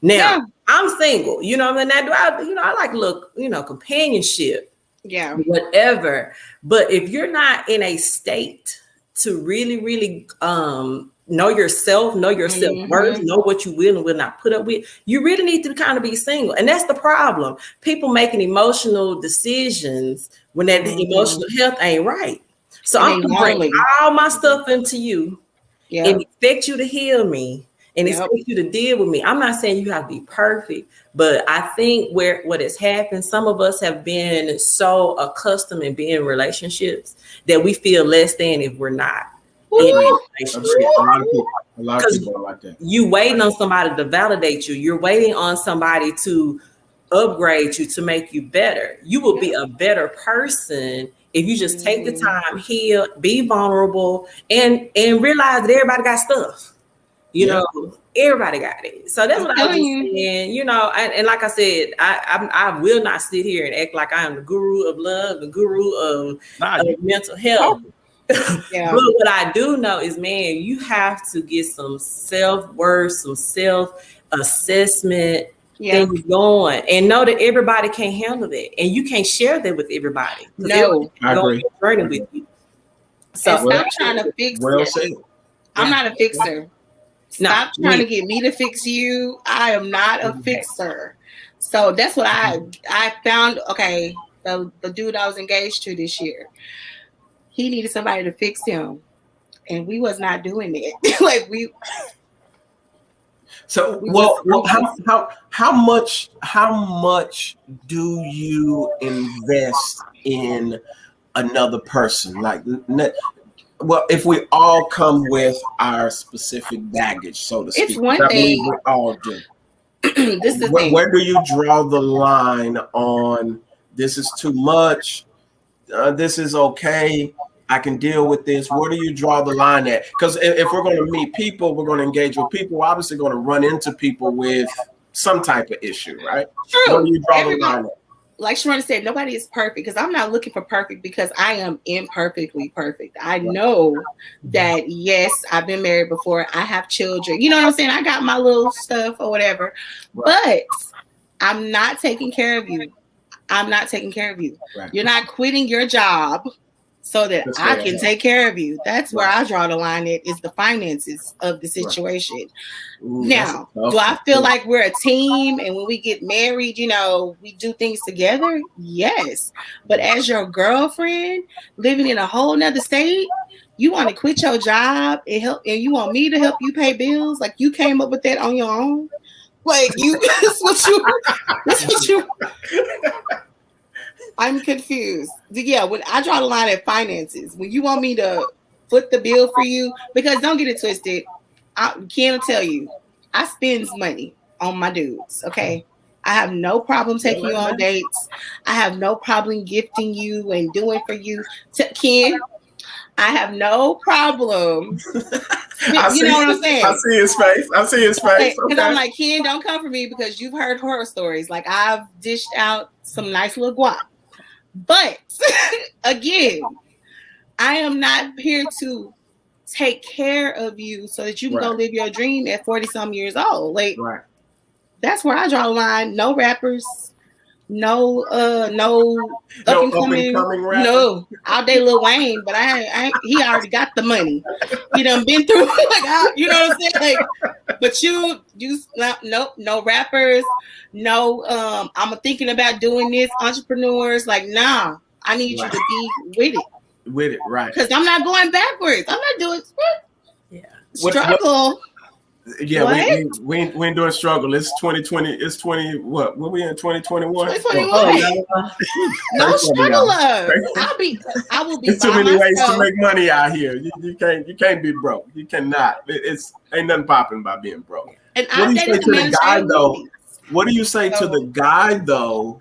Now, I'm single, I like look, companionship. Yeah. Whatever. But if you're not in a state to really, really know yourself, know your self-worth, know what you will and will not put up with, you really need to kind of be single. And that's the problem. People making emotional decisions when that emotional health ain't right. So I'm going to bring all my stuff into you and expect you to heal me and expect you to deal with me. I'm not saying you have to be perfect, but I think what has happened, some of us have been so accustomed in being in relationships that we feel less than if we're not in a relationship. A lot of people are like that. You waiting on somebody to validate you. You're waiting on somebody to upgrade you, to make you better. You will be a better person if you just take the time, heal, be vulnerable, and realize that everybody got stuff. Everybody got it. So that's what I was saying, and like I said, I will not sit here and act like I am the guru of love, the guru of mental health. But what I do know is, man, you have to get some self-worth, some self-assessment things going, and know that everybody can't handle that, and you can't share that with everybody. No, I agree. With you. So stop trying to fix it. I'm not a fixer. Stop trying to get me to fix you. I am not a fixer. So that's what I found. Okay, the dude I was engaged to this year, he needed somebody to fix him, and we was not doing it. So how much do you invest in another person? Well, if we all come with our specific baggage, so to speak, it's one thing we all do. This is where do you draw the line on this is too much? This is okay. I can deal with this. Where do you draw the line at? Because if we're going to meet people, we're going to engage with people. We're obviously going to run into people with some type of issue, right? True. Where do you draw the line at? Like Sharonda said, nobody is perfect, because I'm not looking for perfect, because I am imperfectly perfect. I know that, yes, I've been married before. I have children. You know what I'm saying? I got my little stuff or whatever. Right. But I'm not taking care of you. I'm not taking care of you. Right. You're not quitting your job so that I can take care of you. That's where I draw the line at, is the finances of the situation. Right. Ooh, now, do I feel like we're a team, and when we get married, we do things together? Yes. But as your girlfriend living in a whole nother state, you want to quit your job and you want me to help you pay bills? Like, you came up with that on your own? Like you, that's what you. I'm confused. Yeah, when I draw the line at finances, when you want me to foot the bill for you, because don't get it twisted, I can't tell you, I spends money on my dudes. Okay, I have no problem taking you on dates. I have no problem gifting you and doing for you. Ken, I have no problem. You know what I'm saying? I see his face. I see his face. Because I'm like, Ken, don't come for me because you've heard horror stories. Like I've dished out some nice little guap. But again, I am not here to take care of you so that you can go live your dream at 40 some years old. Like that's where I draw the line. No rappers, no up and coming rappers. No, all day Lil Wayne, but he already got the money. He done been through like you know what I'm saying? Like, but you no rappers, no I'm thinking about doing this, entrepreneurs, like nah, I need you to be with it, right? Because I'm not going backwards. I'm not doing struggle. Yeah, we ain't doing struggle. It's 2020. It's 20. What we in 2021? 2021. No struggle. I will be. There's too many ways to make money out here. You can't be broke. You cannot. Ain't nothing popping by being broke. And what do you say to the guy though? What do you say to the guy though,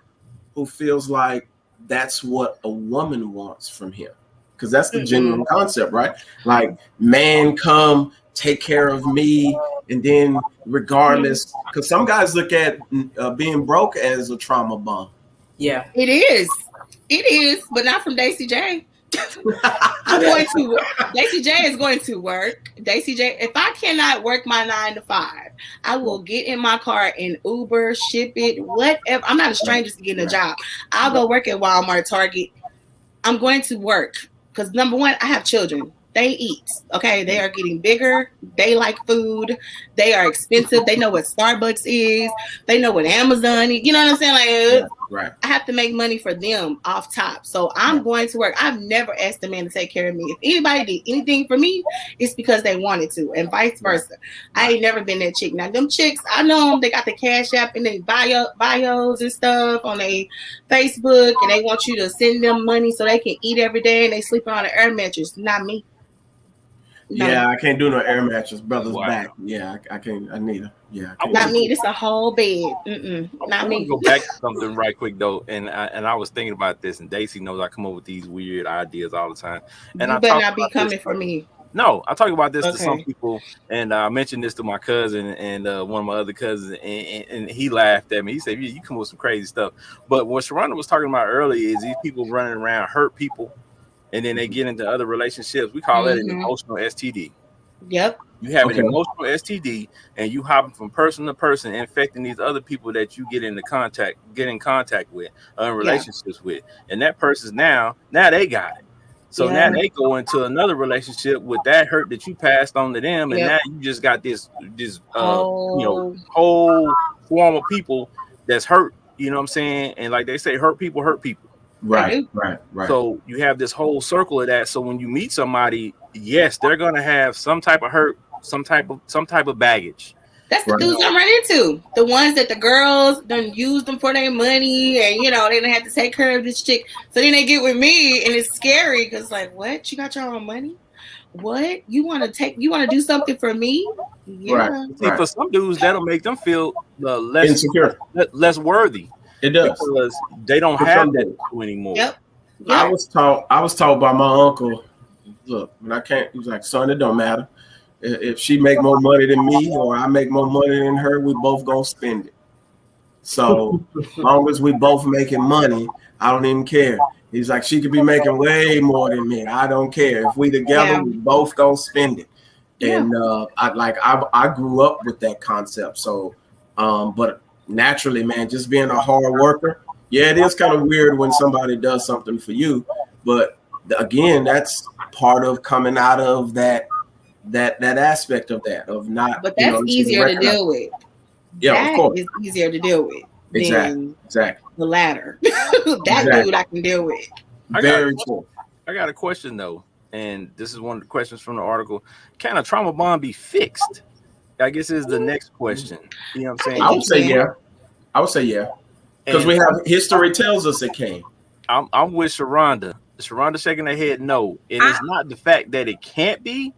who feels like that's what a woman wants from him? Because that's the genuine concept, right? Like, man, come take care of me, and then regardless, because some guys look at being broke as a trauma bomb. Yeah, it is, but not from Daisy J. Daisy J is going to work. Daisy J, if I cannot work my 9 to 5, I will get in my car and Uber, ship it, whatever. I'm not a stranger to getting a job. I'll go work at Walmart, Target. I'm going to work because number one, I have children. They eat. Okay, they are getting bigger. They like food. They are expensive. They know what Starbucks is. They know what Amazon is. You know what I'm saying? Like, I have to make money for them off top. So I'm going to work. I've never asked a man to take care of me. If anybody did anything for me, it's because they wanted to, and vice versa. I ain't never been that chick. Now them chicks, I know them. They got the Cash App and they bios and stuff on their Facebook, and they want you to send them money so they can eat every day, and they sleeping on an air mattress. Not me. No. Yeah, I can't do no air mattress, brother's back. Yeah, I can't. I need her. Yeah, not me. It's a whole bed. Not me. Go back to something right quick though, and I was thinking about this, and Daisy knows I come up with these weird ideas all the time. And you better not be coming for me. No, I talk about this to some people, and I mentioned this to my cousin and one of my other cousins, and he laughed at me. He said, "You come up with some crazy stuff." But what Sharonda was talking about earlier is these people running around hurt people. And then they get into other relationships. We call that an emotional STD. Yep. You have an emotional STD, and you hopping from person to person, infecting these other people that you get in contact with, in relationships with. And that person's now they got it. So now they go into another relationship with that hurt that you passed on to them, and now you just got this whole swarm of people that's hurt. You know what I'm saying? And like they say, hurt people hurt people. Right. So you have this whole circle of that. So when you meet somebody, yes, they're gonna have some type of hurt, some type of baggage. That's the dudes I'm running into. The ones that the girls done use them for their money, and they don't have to take care of this chick. So then they get with me, and it's scary because like, what? You got your own money? What? You want to do something for me? Yeah. See, for some dudes, that'll make them feel less insecure, less worthy. It does because they don't have that anymore. Yep. I was told by my uncle, look, when I can't, he was like, son, it don't matter. If she make more money than me or I make more money than her, we both gonna spend it. So as long as we both making money, I don't even care. He's like, she could be making way more than me. I don't care. If we together, we both gonna spend it. And I grew up with that concept. So but naturally, man, just being a hard worker. Yeah, it is kind of weird when somebody does something for you, but again, that's part of coming out of that aspect of that of not. But that's easier to deal with. Yeah, of course, it's easier to deal with. Exactly. The latter. Dude, I can deal with. Very true. I got a question though, and this is one of the questions from the article: can a trauma bond be fixed? I guess is the next question. You know what I'm saying? I would say yeah. I would say yeah. Because we have history tells us it can. I'm with Sharonda. Sharonda shaking her head no. It is not the fact that it can't be,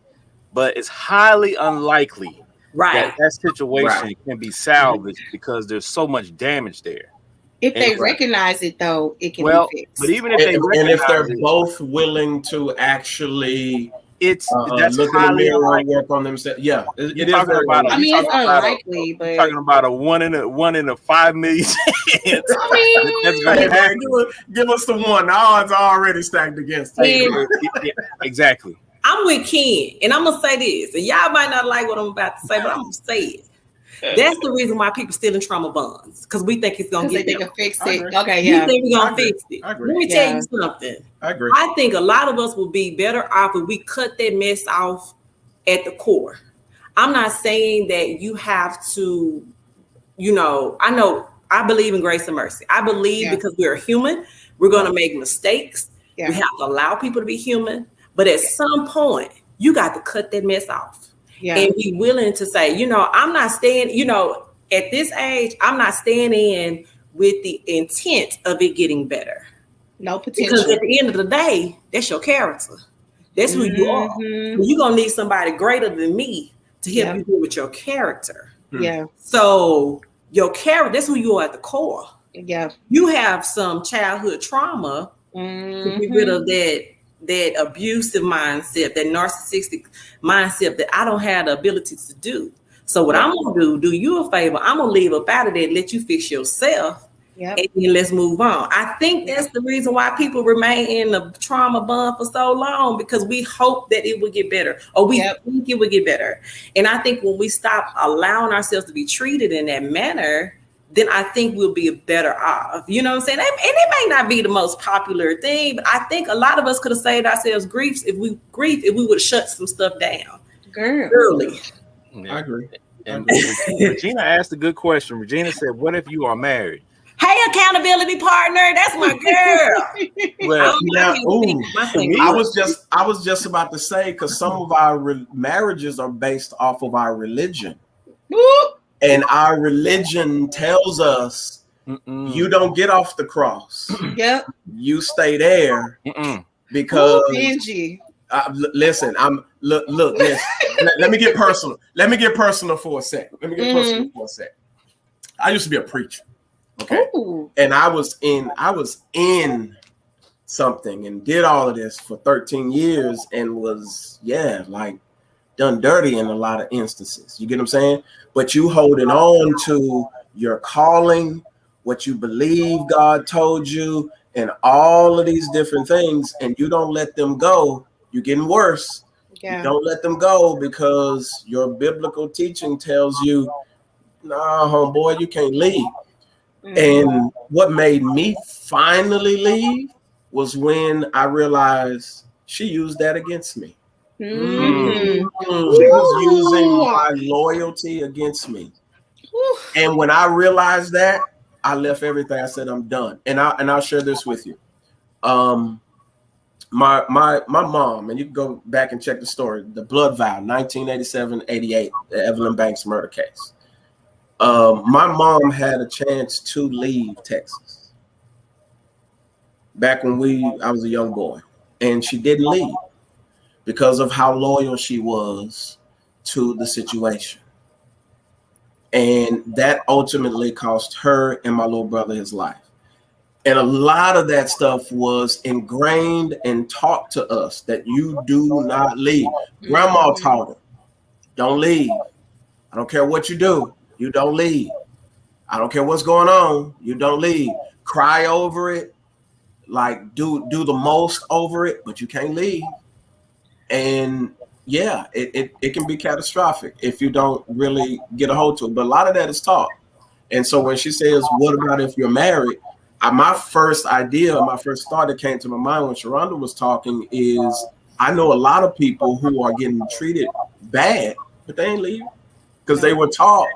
but it's highly unlikely that situation can be salvaged because there's so much damage there. If they recognize it, though, it can be fixed. But even if they and if they're both willing to actually, that's look in the mirror and work on themselves. Yeah, it is very unlikely. I mean, it's unlikely, but talking about a one in a 5 million chance. That's gonna happen. Give us the one. The odds are already stacked against us. Exactly. I'm with Ken, and I'm gonna say this, and y'all might not like what I'm about to say, but I'm gonna say it. That's the reason why people still in trauma bonds, because we think it's gonna get better. Fix it. Okay, yeah. You think we're gonna fix it. Let me tell you something. I agree. I think a lot of us will be better off if we cut that mess off at the core. I'm not saying that you have to, I believe in grace and mercy. I believe because we're human, we're gonna make mistakes. Yeah. We have to allow people to be human, but at some point, you got to cut that mess off. Yeah. And be willing to say, I'm not staying, at this age, I'm not staying in with the intent of it getting better. No potential. Because at the end of the day, that's your character. That's who you are. You're going to need somebody greater than me to help you deal with your character. Yeah. So your character, that's who you are at the core. Yeah. You have some childhood trauma to get rid of that abusive mindset, that narcissistic mindset that I don't have the ability to do. So what I'm gonna do you a favor. I'm gonna leave up out of there and let you fix yourself. And then let's move on. I think that's the reason why people remain in the trauma bond for so long, because we hope that it will get better, or we think it will get better. And I think when we stop allowing ourselves to be treated in that manner, then I think we'll be better off. You know what I'm saying? And it may not be the most popular thing, but I think a lot of us could have saved ourselves grief if we would have shut some stuff down early. I agree. And Regina asked a good question. Regina said, what if you are married? Hey, accountability partner, that's my girl. Well, I was just about to say, because some of our marriages are based off of our religion. And our religion tells us you don't get off the cross. Yep. You stay there because listen, look, listen. Let me get personal. Let me get personal for a second. I used to be a preacher. Okay. Ooh. And I was in something and did all of this for 13 years and was done dirty in a lot of instances. You get what I'm saying? But you holding on to your calling, what you believe God told you, and all of these different things, and you don't let them go, you're getting worse. Yeah. You don't let them go because your biblical teaching tells you, nah, homeboy, you can't leave. And what made me finally leave was when I realized she used that against me. She was using my loyalty against me. And when I realized that, I left everything. I said, I'm done. And I'll share this with you. My mom, and you can go back and check the story, the blood vow, 1987-88, the Evelyn Banks murder case. My mom had a chance to leave Texas back when I was a young boy, and she didn't leave because of how loyal she was to the situation. And that ultimately cost her and my little brother his life. And a lot of that stuff was ingrained and taught to us that you do not leave. Grandma taught her, don't leave. I don't care what you do. You don't leave. I don't care what's going on. You don't leave. Cry over it. Like do the most over it, but you can't leave. And yeah, it can be catastrophic if you don't really get a hold to it. But a lot of that is taught. And so when she says, what about if you're married? My first idea, my first thought that came to my mind when Sharonda was talking is, I know a lot of people who are getting treated bad, but they ain't leaving because they were taught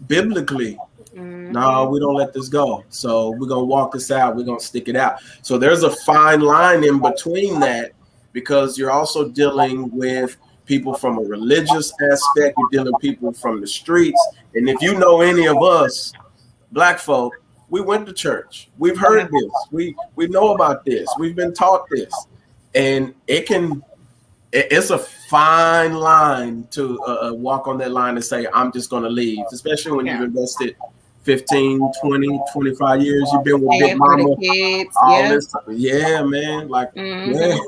biblically, no, we don't let this go. So we're going to walk this out. We're going to stick it out. So there's a fine line in between that, because you're also dealing with people from a religious aspect. You're dealing with people from the streets. And if you know any of us, Black folk, we went to church. We've heard this. We know about this. We've been taught this. And it's a fine line to walk on that line and say, I'm just going to leave, especially when you've invested 15, 20, 25 years. You've been with Big Mama, kids, all this stuff. Yeah, man. Like, yeah.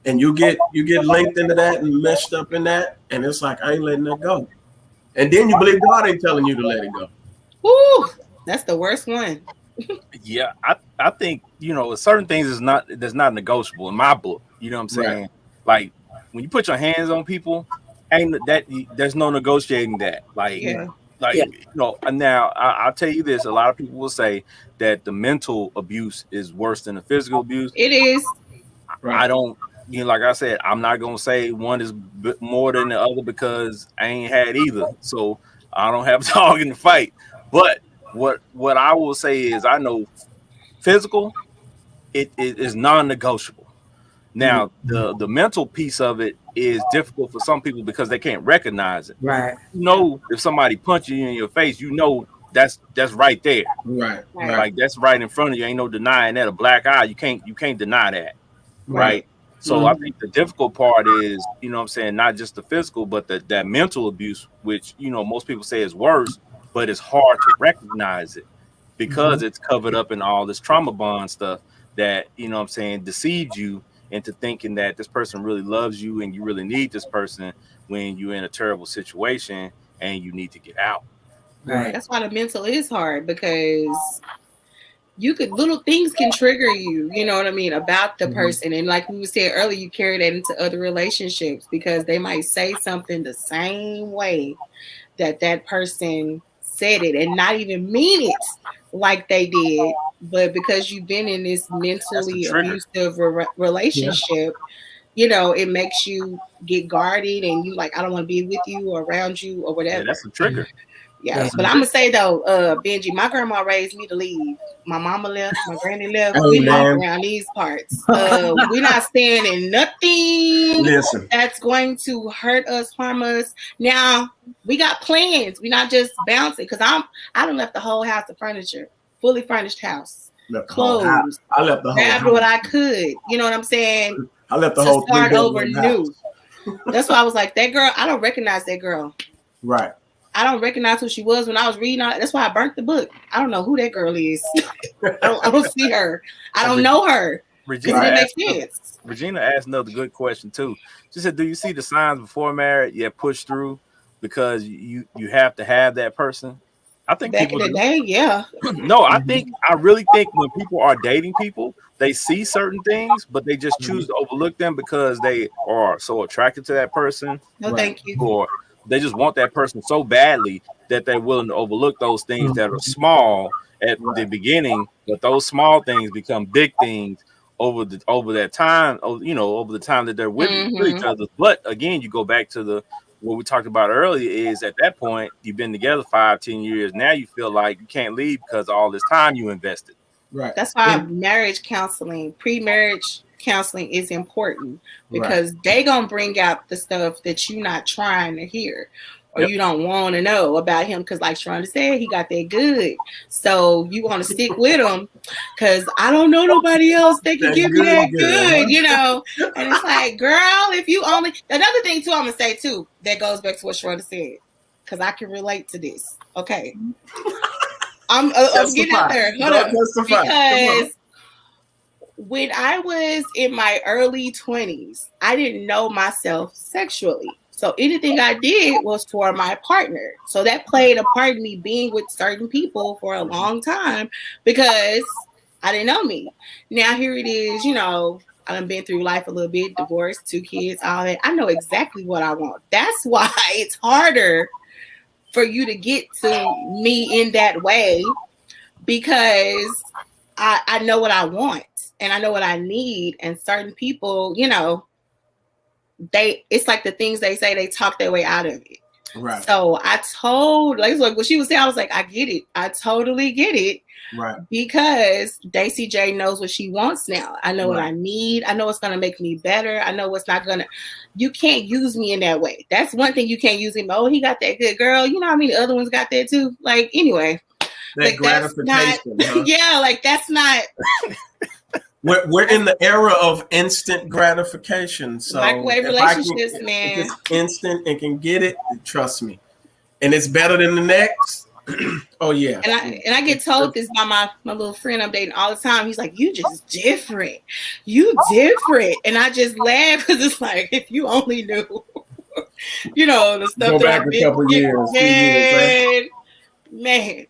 And you get linked into that and meshed up in that. And it's like, I ain't letting that go. And then you believe God ain't telling you to let it go. Woo, that's the worst one. Yeah, I think, certain things that's not negotiable in my book. You know what I'm saying? Right. Like when you put your hands on people, there's no negotiating that. Now I'll tell you this: a lot of people will say that the mental abuse is worse than the physical abuse. It is. Right. I don't. Like I said, I'm not gonna say one is more than the other because I ain't had either. So I don't have a dog in the fight. But what I will say is I know physical, it is non-negotiable. Now the mental piece of it is difficult for some people because they can't recognize it. Right. If somebody punches you in your face, that's right there. Right. Like that's right in front of you. Ain't no denying that. A black eye, you can't deny that. Right. So I think the difficult part is, what I'm saying, not just the physical, but that mental abuse, which, most people say is worse, but it's hard to recognize it because it's covered up in all this trauma bond stuff that, what I'm saying, deceived you into thinking that this person really loves you and you really need this person when you're in a terrible situation and you need to get out. Right. That's why the mental is hard, because little things can trigger you, you know what I mean, about the person. And like we said earlier, you carry that into other relationships because they might say something the same way that person said it and not even mean it like they did. But because you've been in this mentally abusive relationship, it makes you get guarded and you like, I don't want to be with you or around you or whatever. Yeah, that's a trigger. Yeah, but I'm gonna say though, Benji, my grandma raised me to leave. My mama left, my granny left. We walk around these parts. We're not staying in nothing that's going to hurt us, harm us. Now we got plans. We're not just bouncing. Cause I done left the whole house of furniture, fully furnished house, clothes. I left the whole grabbed what I could. You know what I'm saying? I left the to whole start over new. That's why I was like, that girl. I don't recognize that girl. Right. I don't recognize who she was when I was reading. That's why I burnt the book. I don't know who that girl is. I don't see her. I don't know her. Regina, it makes sense. Regina asked another good question too. She said, "Do you see the signs before marriage? Push through because you have to have that person." I think back in the day, yeah. No, I really think when people are dating people, they see certain things, but they just choose to overlook them because they are so attracted to that person. No, thank you. Or they just want that person so badly that they're willing to overlook those things that are small at the beginning, but those small things become big things over that time, over the time that they're with each other. But again, you go back to what we talked about earlier is at that point, you've been together 5-10 years. Now you feel like you can't leave because of all this time you invested. Right. That's why marriage counseling, pre-marriage counseling is important because they gonna bring out the stuff that you're not trying to hear or you don't want to know about him, because like Sharonda said, he got that good, so you want to stick with him because I don't know nobody else that can give me that good. And it's like, girl, if you only, another thing too I'm gonna say too that goes back to what Sharonda said, because I can relate to this. Okay. I'm getting out there. Hold on. Because when I was in my early 20s, I didn't know myself sexually. So anything I did was for my partner. So that played a part in me being with certain people for a long time because I didn't know me. Now here it is, I've been through life a little bit, divorced, 2 kids, all that. I know exactly what I want. That's why it's harder for you to get to me in that way, because I know what I want and I know what I need. And certain people, it's like the things they say, they talk their way out of it. Right. So I told, like what she was saying, I was like, I get it. I totally get it. Right. Because Daisy J knows what she wants now. I know what Right. I need. I know what's going to make me better. I know what's not going to. You can't use me in that way. That's one thing you can't use him. Oh, he got that good girl. You know how many other ones got that too? Like, anyway. That like, gratification. That's not, huh? Yeah, like that's not. We're in the era of instant gratification. So microwave relationships, man. If it's instant and can get it, trust me. And it's better than the next. Oh yeah. And I get told this by my little friend I'm dating all the time. He's like, "You just different. You different." And I just laugh because it's like, if you only knew, the stuff Go that back a couple years, man.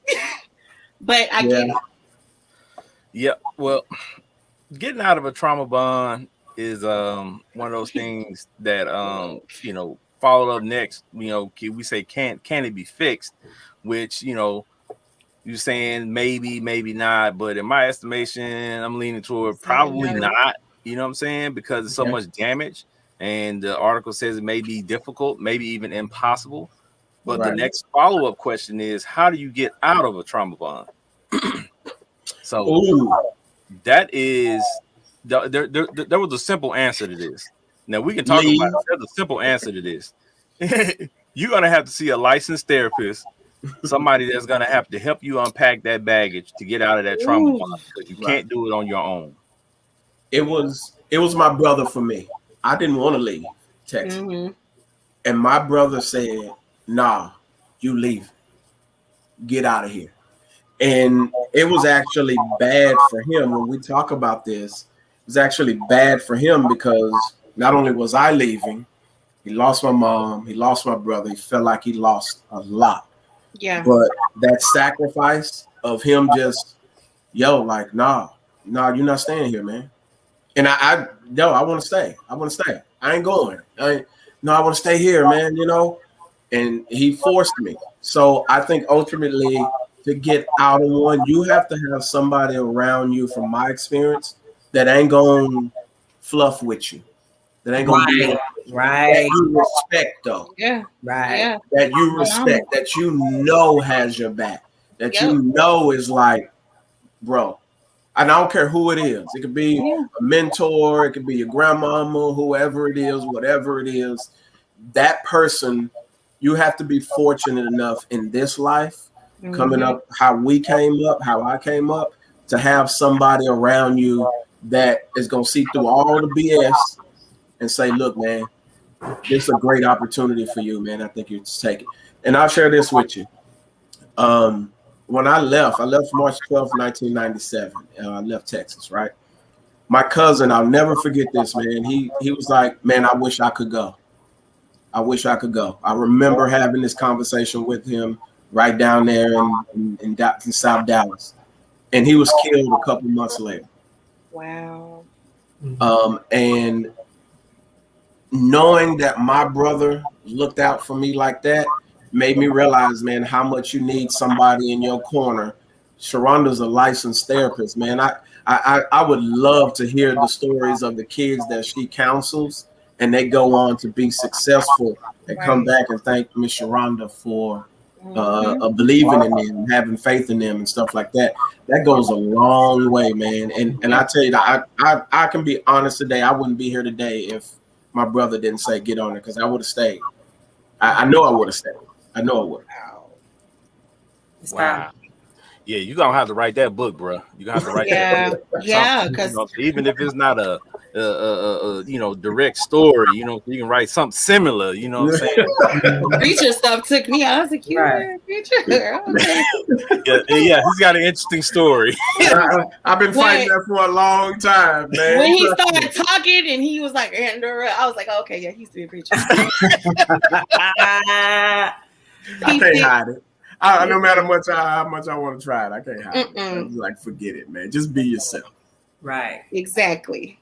But I get it. Yeah. Well, getting out of a trauma bond is one of those things that followed up next. We say can it be fixed? Which you're saying maybe not, but in my estimation, I'm leaning toward probably not. You know what I'm saying? Because it's so much damage, and the article says it may be difficult, maybe even impossible. But the next follow-up question is, how do you get out of a trauma bond? So that is there was a simple answer to this. Now we can talk about it. There's a simple answer to this. You're gonna have to see a licensed therapist, somebody that's gonna have to help you unpack that baggage to get out of that trauma bond, because you can't do it on your own. It was my brother for me. I didn't want to leave Texas. And my brother said, "Nah, you leave. Get out of here." And it was actually bad for him. When we talk about this, it was actually bad for him because not only was I leaving, he lost my mom, he lost my brother. He felt like he lost a lot. Yeah. But that sacrifice of him just, like, nah, you're not staying here, man. And I want to stay. I I ain't going. I want to stay here, man, And he forced me. So I think ultimately, to get out of one, you have to have somebody around you, from my experience, that ain't gonna fluff with you. That ain't gonna be that you respect, though. Yeah. Right. Yeah. That you respect, that has your back. That is like, bro. And I don't care who it is. It could be a mentor, it could be your grandmama, whoever it is, whatever it is. That person, you have to be fortunate enough in this life, coming up, how we came up, how I came up, to have somebody around you that is going to see through all the BS and say, look, man, this is a great opportunity for you, man. I think you should take it. And I'll share this with you. When I left March 12th, 1997. I left Texas, right? My cousin, I'll never forget this, man. He was like, man, I wish I could go. I wish I could go. I remember having this conversation with him right down there in South Dallas. And he was killed a couple months later. Wow. And knowing that my brother looked out for me like that made me realize, man, how much you need somebody in your corner. Sharonda's a licensed therapist, man. I would love to hear the stories of the kids that she counsels, and they go on to be successful and come back and thank Miss Sharonda for believing in them, having faith in them, and stuff like that. That goes a long way, man. And I tell you that I can be honest today. I wouldn't be here today if my brother didn't say get on it, because I would have stayed. I know I would have stayed. I know I would. Wow. Yeah, you're gonna have to write that book, bro. You're gonna have to write that book. Yeah, because even if it's not a direct story, you can write something similar. You know what I'm saying? Preacher stuff took me. I was like, preacher. Okay. Yeah, he's got an interesting story. I've been fighting that for a long time, man. When he started talking and he was like, I was like, okay, yeah, he's a preacher. I can't hide it. No matter how much I want to try it, I can't hide it. I'm like, forget it, man. Just be yourself. Right. Exactly.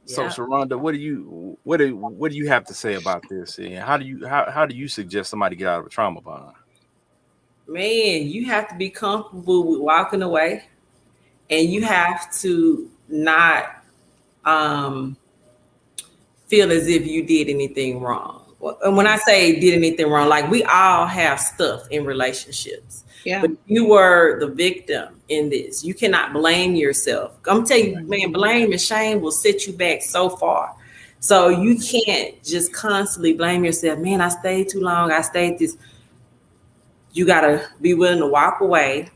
So, Sharonda, what do you have to say about this? And how do you suggest somebody get out of a trauma bond? Man, you have to be comfortable with walking away, and you have to not feel as if you did anything wrong. And when I say did anything wrong, like we all have stuff in relationships. Yeah. But you were the victim in this. You cannot blame yourself. I'm telling you, man, blame and shame will set you back so far. So you can't just constantly blame yourself. Man, I stayed too long. I stayed this. You got to be willing to walk away.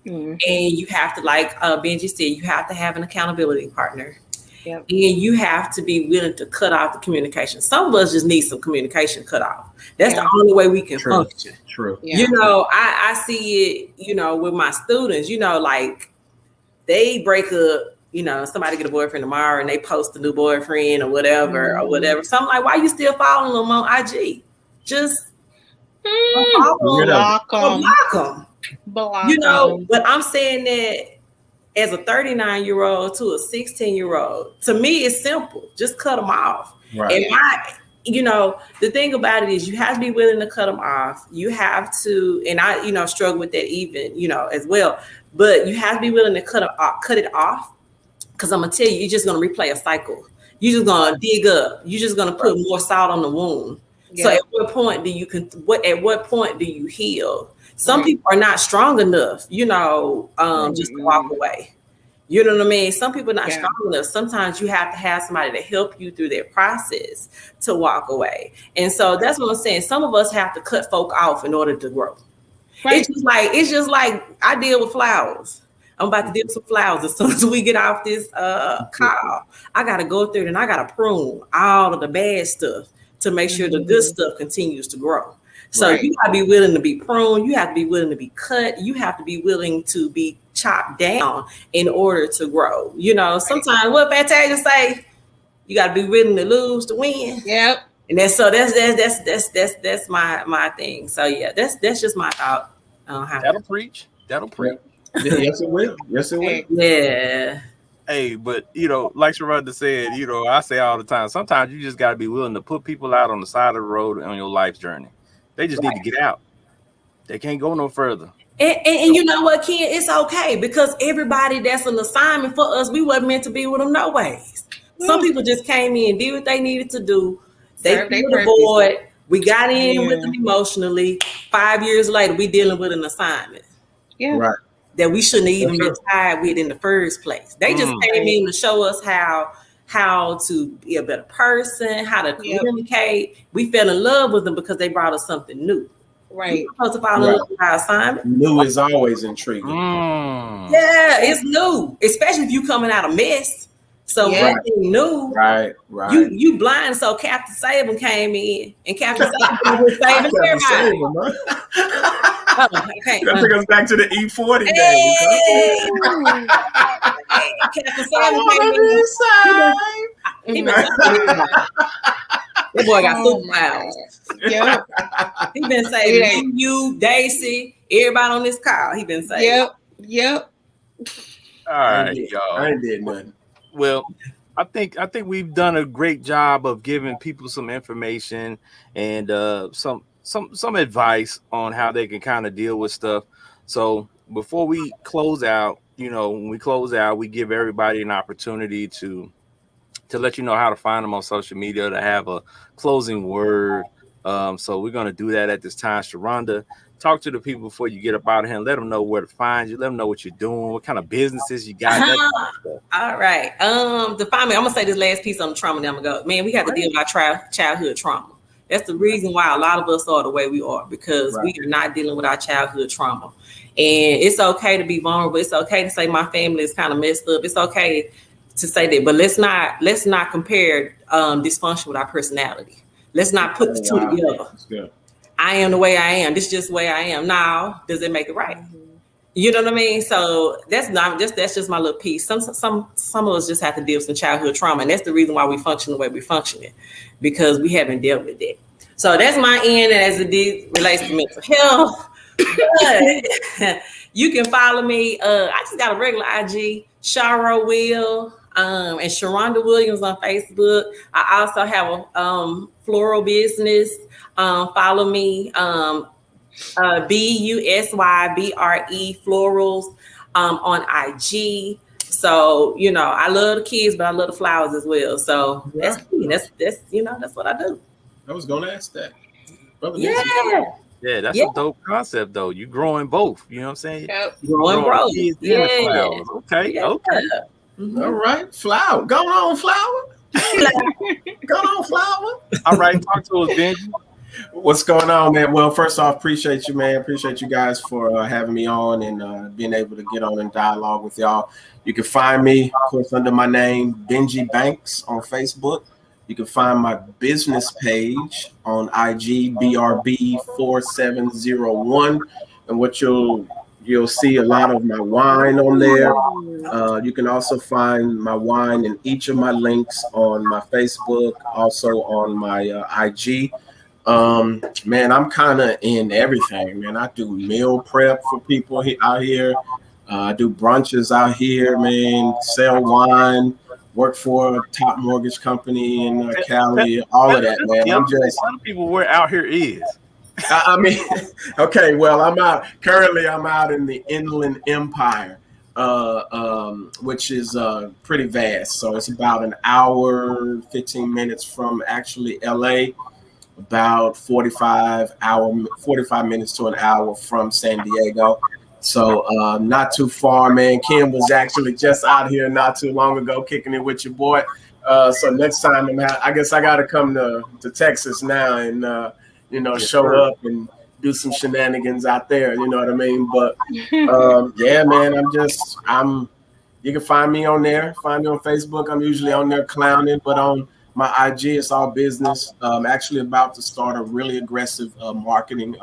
And you have to, like Benji said, you have to have an accountability partner. Yep. And you have to be willing to cut off the communication. Some of us just need some communication cut off. That's the only way we can function. True. Yeah. You know, I see it, you know, with my students, you know, like they break up, you know, somebody get a boyfriend tomorrow and they post a new boyfriend or whatever, So I'm like, why you still following them on IG? Just block them. You know, but I'm saying that as a 39-year-old to a 16-year-old, to me, it's simple. Just cut them off. Right. And you know, the thing about it is you have to be willing to cut them off. You have to, and I, you know, struggle with that even, you know, as well. But you have to be willing to cut it off. Because I'm going to tell you, you're just going to replay a cycle. You're just going to dig up. You're just going to put more salt on the wound. Yeah. So at what point do you heal? Some people are not strong enough, you know, just to walk away. You know what I mean? Some people are not strong enough. Sometimes you have to have somebody to help you through that process to walk away. And so that's what I'm saying. Some of us have to cut folk off in order to grow. Right. It's just like I deal with flowers. I'm about to deal with some flowers. As soon as we get off this call, I got to go through it and I got to prune all of the bad stuff to make sure the good stuff continues to grow. So you got to be willing to be pruned. You have to be willing to be cut. You have to be willing to be chopped down in order to grow. You know, sometimes what Fantasia say, you got to be willing to lose to win. Yep. And that's my thing. So yeah, that's just my thought. That'll preach. Yes, it will. Yes, it will. Yeah. Hey, but you know, like Sharonda said, you know, I say all the time, sometimes you just got to be willing to put people out on the side of the road on your life's journey. They just need to get out. They can't go no further. And you know what, Ken? It's okay because everybody that's an assignment for us, we wasn't meant to be with them no ways. Some people just came in, did what they needed to do. They filled the void. We got in with them emotionally. 5 years later, we dealing with an assignment. Yeah. Right. That we shouldn't even been tied with in the first place. They just came in to show us how to be a better person, how to communicate. We fell in love with them because they brought us something new. Right. We're supposed to follow in love with our assignment. New is always intriguing. Yeah, it's new, especially if you coming out of mess. So anything new, right. You blind. So Captain Saban came in, and Captain Saban was saving everybody. That took us back to the E40 days. Captain Saban came in. That boy got superpowers. Yeah, he been saving you, Daisy, everybody on this call. He been saving. Yep. All right, y'all. I ain't did nothing. Well, I think we've done a great job of giving people some information and some advice on how they can kind of deal with stuff. So before we close out, you know, when we close out, we give everybody an opportunity to let you know how to find them on social media, to have a closing word. So we're going to do that at this time. Sharonda, talk to the people before you get up out of here and let them know where to find you. Let them know what you're doing, what kind of businesses you got. All right. To find me, I'm going to say this last piece on the trauma. Then I'm going to go. Man, we have to deal with our childhood trauma. That's the reason why a lot of us are the way we are, because we are not dealing with our childhood trauma. And it's okay to be vulnerable. It's okay to say my family is kind of messed up. It's okay to say that, but let's not compare dysfunction with our personality. Let's not put the two together. I am the way I am. This is just the way I am. Now, does it make it right? You know what I mean? So that's just my little piece. Some of us just have to deal with some childhood trauma, and that's the reason why we function the way we're functioning, because we haven't dealt with that. So that's my end as it relates to mental health. But you can follow me. I just got a regular IG, Shara Will, and Sharonda Williams on Facebook. I also have a floral business. Follow me, BUSYBRE Florals on IG. So, you know, I love the kids, but I love the flowers as well. So that's me. That's what I do. I was gonna ask that. Brother Yeah, Yeah, that's yeah, a dope concept though. You growing both. You know what I'm saying? Yep. growing Growing growth. the kids and the Yeah, flowers. Okay, yeah. okay. Mhm. All right, Flower. Go on, Flower. Go on, Flower. All right, talk to us, Benji. What's going on, man? Well, first off, appreciate you, man. Appreciate you guys for having me on and being able to get on and dialogue with y'all. You can find me, of course, under my name, Benji Banks on Facebook. You can find my business page on IG, BRB4701. And what you'll see a lot of my wine on there. You can also find my wine in each of my links on my Facebook, also on my IG. Man, I'm kind of in everything, man. I do meal prep for people out here. I do brunches out here, man. Sell wine. Work for a top mortgage company in Tell, Cali. All of that, man. I'm just. tell the people where out here is. I mean, okay. Well, I'm out. Currently, I'm out in the Inland Empire, which is pretty vast. So it's about an hour, 15 minutes from actually LA, about 45 minutes to an hour from San Diego. So not too far, man. Kim was actually just out here not too long ago kicking it with your boy. So next time I guess I got to come to Texas now and Yes, show sir. up and do some shenanigans out there. You know what I mean? But yeah, man, I'm. You can find me on there. Find me on Facebook. I'm usually on there clowning, but on my IG, it's all business. I'm actually about to start a really aggressive marketing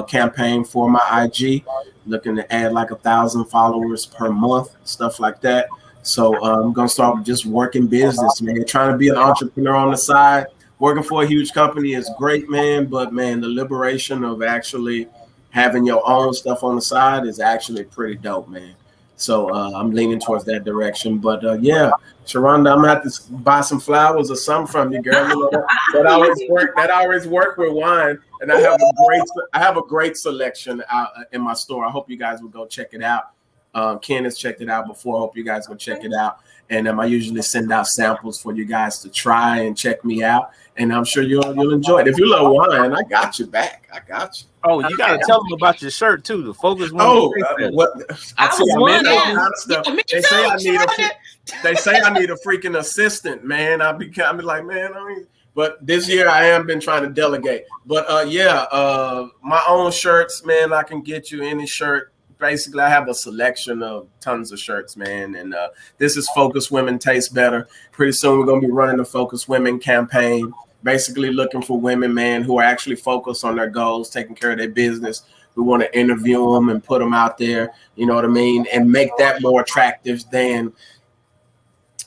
campaign for my IG, looking to add like 1,000 followers per month, stuff like that. So I'm gonna start just working business, man. Trying to be an entrepreneur on the side. Working for a huge company is great, man. But man, the liberation of actually having your own stuff on the side is actually pretty dope, man. So I'm leaning towards that direction. But yeah, Sharonda, I'm gonna have to buy some flowers or something from you, girl. You know that always work. That always work with wine. And I have a great selection out in my store. I hope you guys will go check it out. Ken has checked it out before. I hope you guys go check it out. And I usually send out samples for you guys to try and check me out. And I'm sure you'll enjoy it. If you love wine, I got you back. I got you. Oh, you got to tell them about your shirt too. The Focus Women. Oh, what? I was I'm in all wondering. kind of stuff. Yeah, me They say too, I need Sharonda. they say I need a freaking assistant, man. I be like, man, but this year I am been trying to delegate. But yeah, my own shirts, man. I can get you any shirt. Basically, I have a selection of tons of shirts, man. And this is Focus Women Taste Better. Pretty soon we're gonna be running the Focus Women campaign. Basically looking for women, man, who are actually focused on their goals, taking care of their business. We want to interview them and put them out there, you know what I mean, and make that more attractive than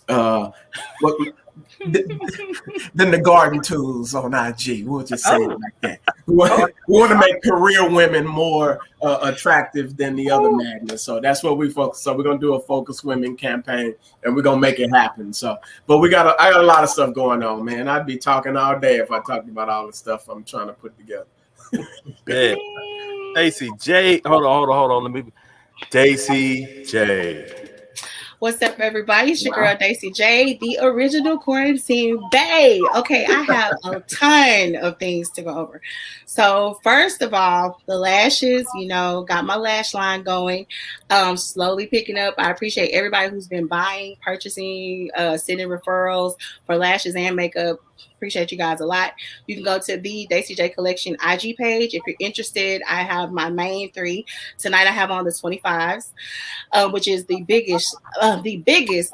what than the garden tools on IG. We'll just say it like that. We want to make career women more attractive than the other magnets. So that's what we focus. So we're gonna do a Focus Women campaign, and we're gonna make it happen. So, but I got a lot of stuff going on, man. I'd be talking all day if I talked about all the stuff I'm trying to put together. Yeah. Daisy J. Hold on. Let me. Daisy J. What's up, everybody? It's your girl, Daisy J, the original quarantine bae. Okay, I have a ton of things to go over. So, first of all, the lashes, got my lash line going, slowly picking up. I appreciate everybody who's been buying, purchasing, sending referrals for lashes and makeup. Appreciate you guys a lot. You can go to the Daisy J Collection IG page if you're interested. I have my main 3. Tonight I have on the 25s, which is the biggest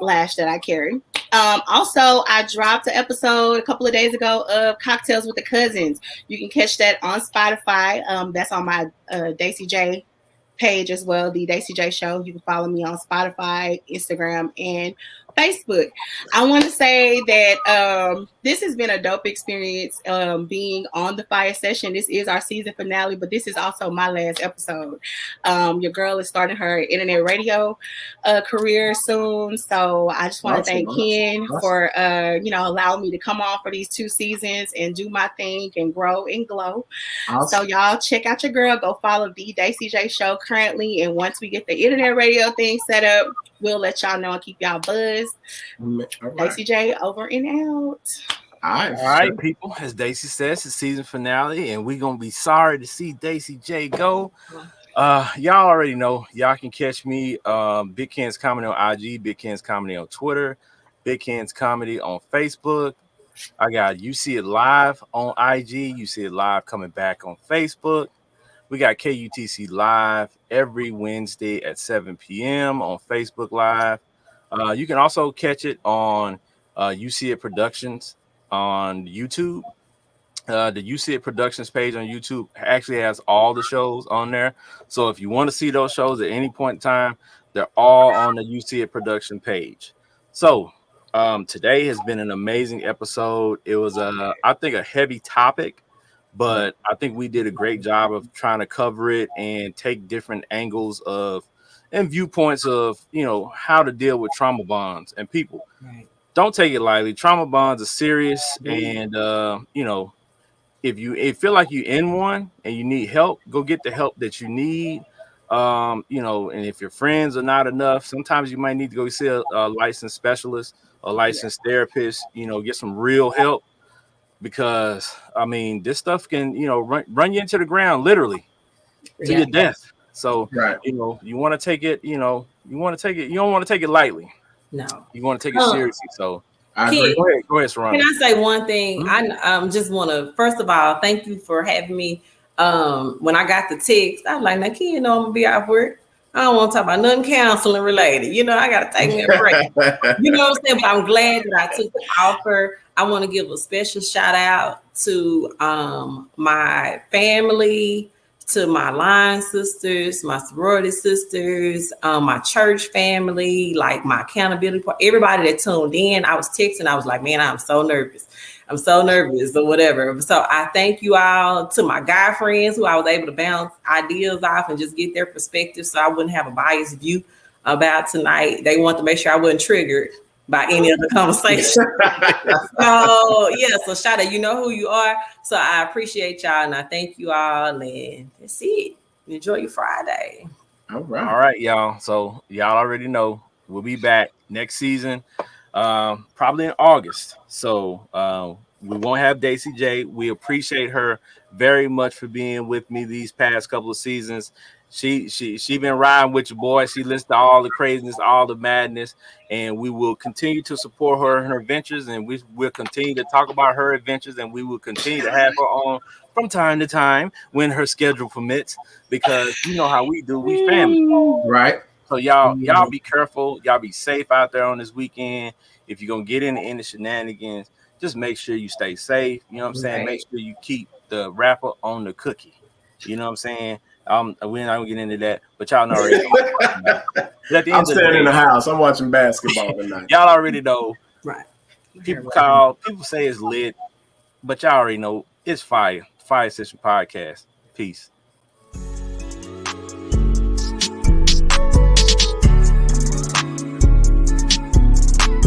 lash that I carry. Also, I dropped an episode a couple of days ago of Cocktails with the Cousins. You can catch that on Spotify. That's on my Daisy J page as well, the Daisy J Show. You can follow me on Spotify, Instagram, and Facebook. I want to say that this has been a dope experience being on the Fiyah session. This is our season finale, but this is also my last episode. Your girl is starting her internet radio career soon, so I just want to thank Ken for allowing me to come on for these 2 seasons and do my thing and grow and glow. So y'all check out your girl. Go follow the Daisy J Show currently, and once we get the internet radio thing set up, we'll let y'all know and keep y'all buzzed. Right. Daisy J over and out. All All right, people. As Daisy says, it's season finale, and we're gonna be sorry to see Daisy J go. Y'all already know. Y'all can catch me, Big Ken's Comedy on IG, Big Ken's Comedy on Twitter, Big Ken's Comedy on Facebook. I got You See It Live on IG. You See It Live coming back on Facebook. We got KUTC Live every Wednesday at 7 p.m. on Facebook Live. You can also catch it on You See It Productions on YouTube. The You See It Productions page on YouTube actually has all the shows on there. So if you want to see those shows at any point in time, they're all on the You See It Production page. So today has been an amazing episode. It was I think a heavy topic, but I think we did a great job of trying to cover it and take different angles of and viewpoints of how to deal with trauma bonds. And people, don't take it lightly. Trauma bonds are serious, and if you feel like you're in one and you need help, go get the help that you need. And if your friends are not enough, sometimes you might need to go see a licensed specialist, a licensed therapist, get some real help, because this stuff can, run you into the ground, literally to your death. So, you want to take it, you don't want to take it lightly. No, you want to take it seriously. So I agree. Go ahead, Serrano. Can I say one thing? I just want to, first of all, thank you for having me. When I got the text, I was like, now, Ken, I'm going to be out of work. I don't want to talk about nothing counseling related. I got to take me a break. You know what I'm saying? But I'm glad that I took the offer. I want to give a special shout out to my family, to my line sisters, my sorority sisters, my church family, like my accountability part, everybody that tuned in. I was texting. I was like, man, I'm so nervous. Or whatever. So I thank you all, to my guy friends who I was able to bounce ideas off and just get their perspective so I wouldn't have a biased view about tonight. They want to make sure I wasn't triggered by any of the conversation. So shout out, you know who you are. So I appreciate y'all and I thank you all, and that's it. Enjoy your Friday. All right, y'all. So y'all already know we'll be back next season, probably in August. So we won't have Daisy J. We appreciate her very much for being with me these past couple of seasons. She been riding with your boy. She listens to all the craziness, all the madness, and we will continue to support her in her ventures, and we will continue to talk about her adventures, and we will continue to have her on from time to time when her schedule permits, because you know how we do, we family. Right. So y'all be careful. Y'all be safe out there on this weekend. If you're going to get into any shenanigans, just make sure you stay safe. You know what I'm saying? Right. Make sure you keep the wrapper on the cookie. You know what I'm saying? We're not gonna get into that, but y'all know already. I'm standing in the house. I'm watching basketball tonight. Y'all already know. Right. People say it's lit, but y'all already know it's Fire Session Podcast. Peace.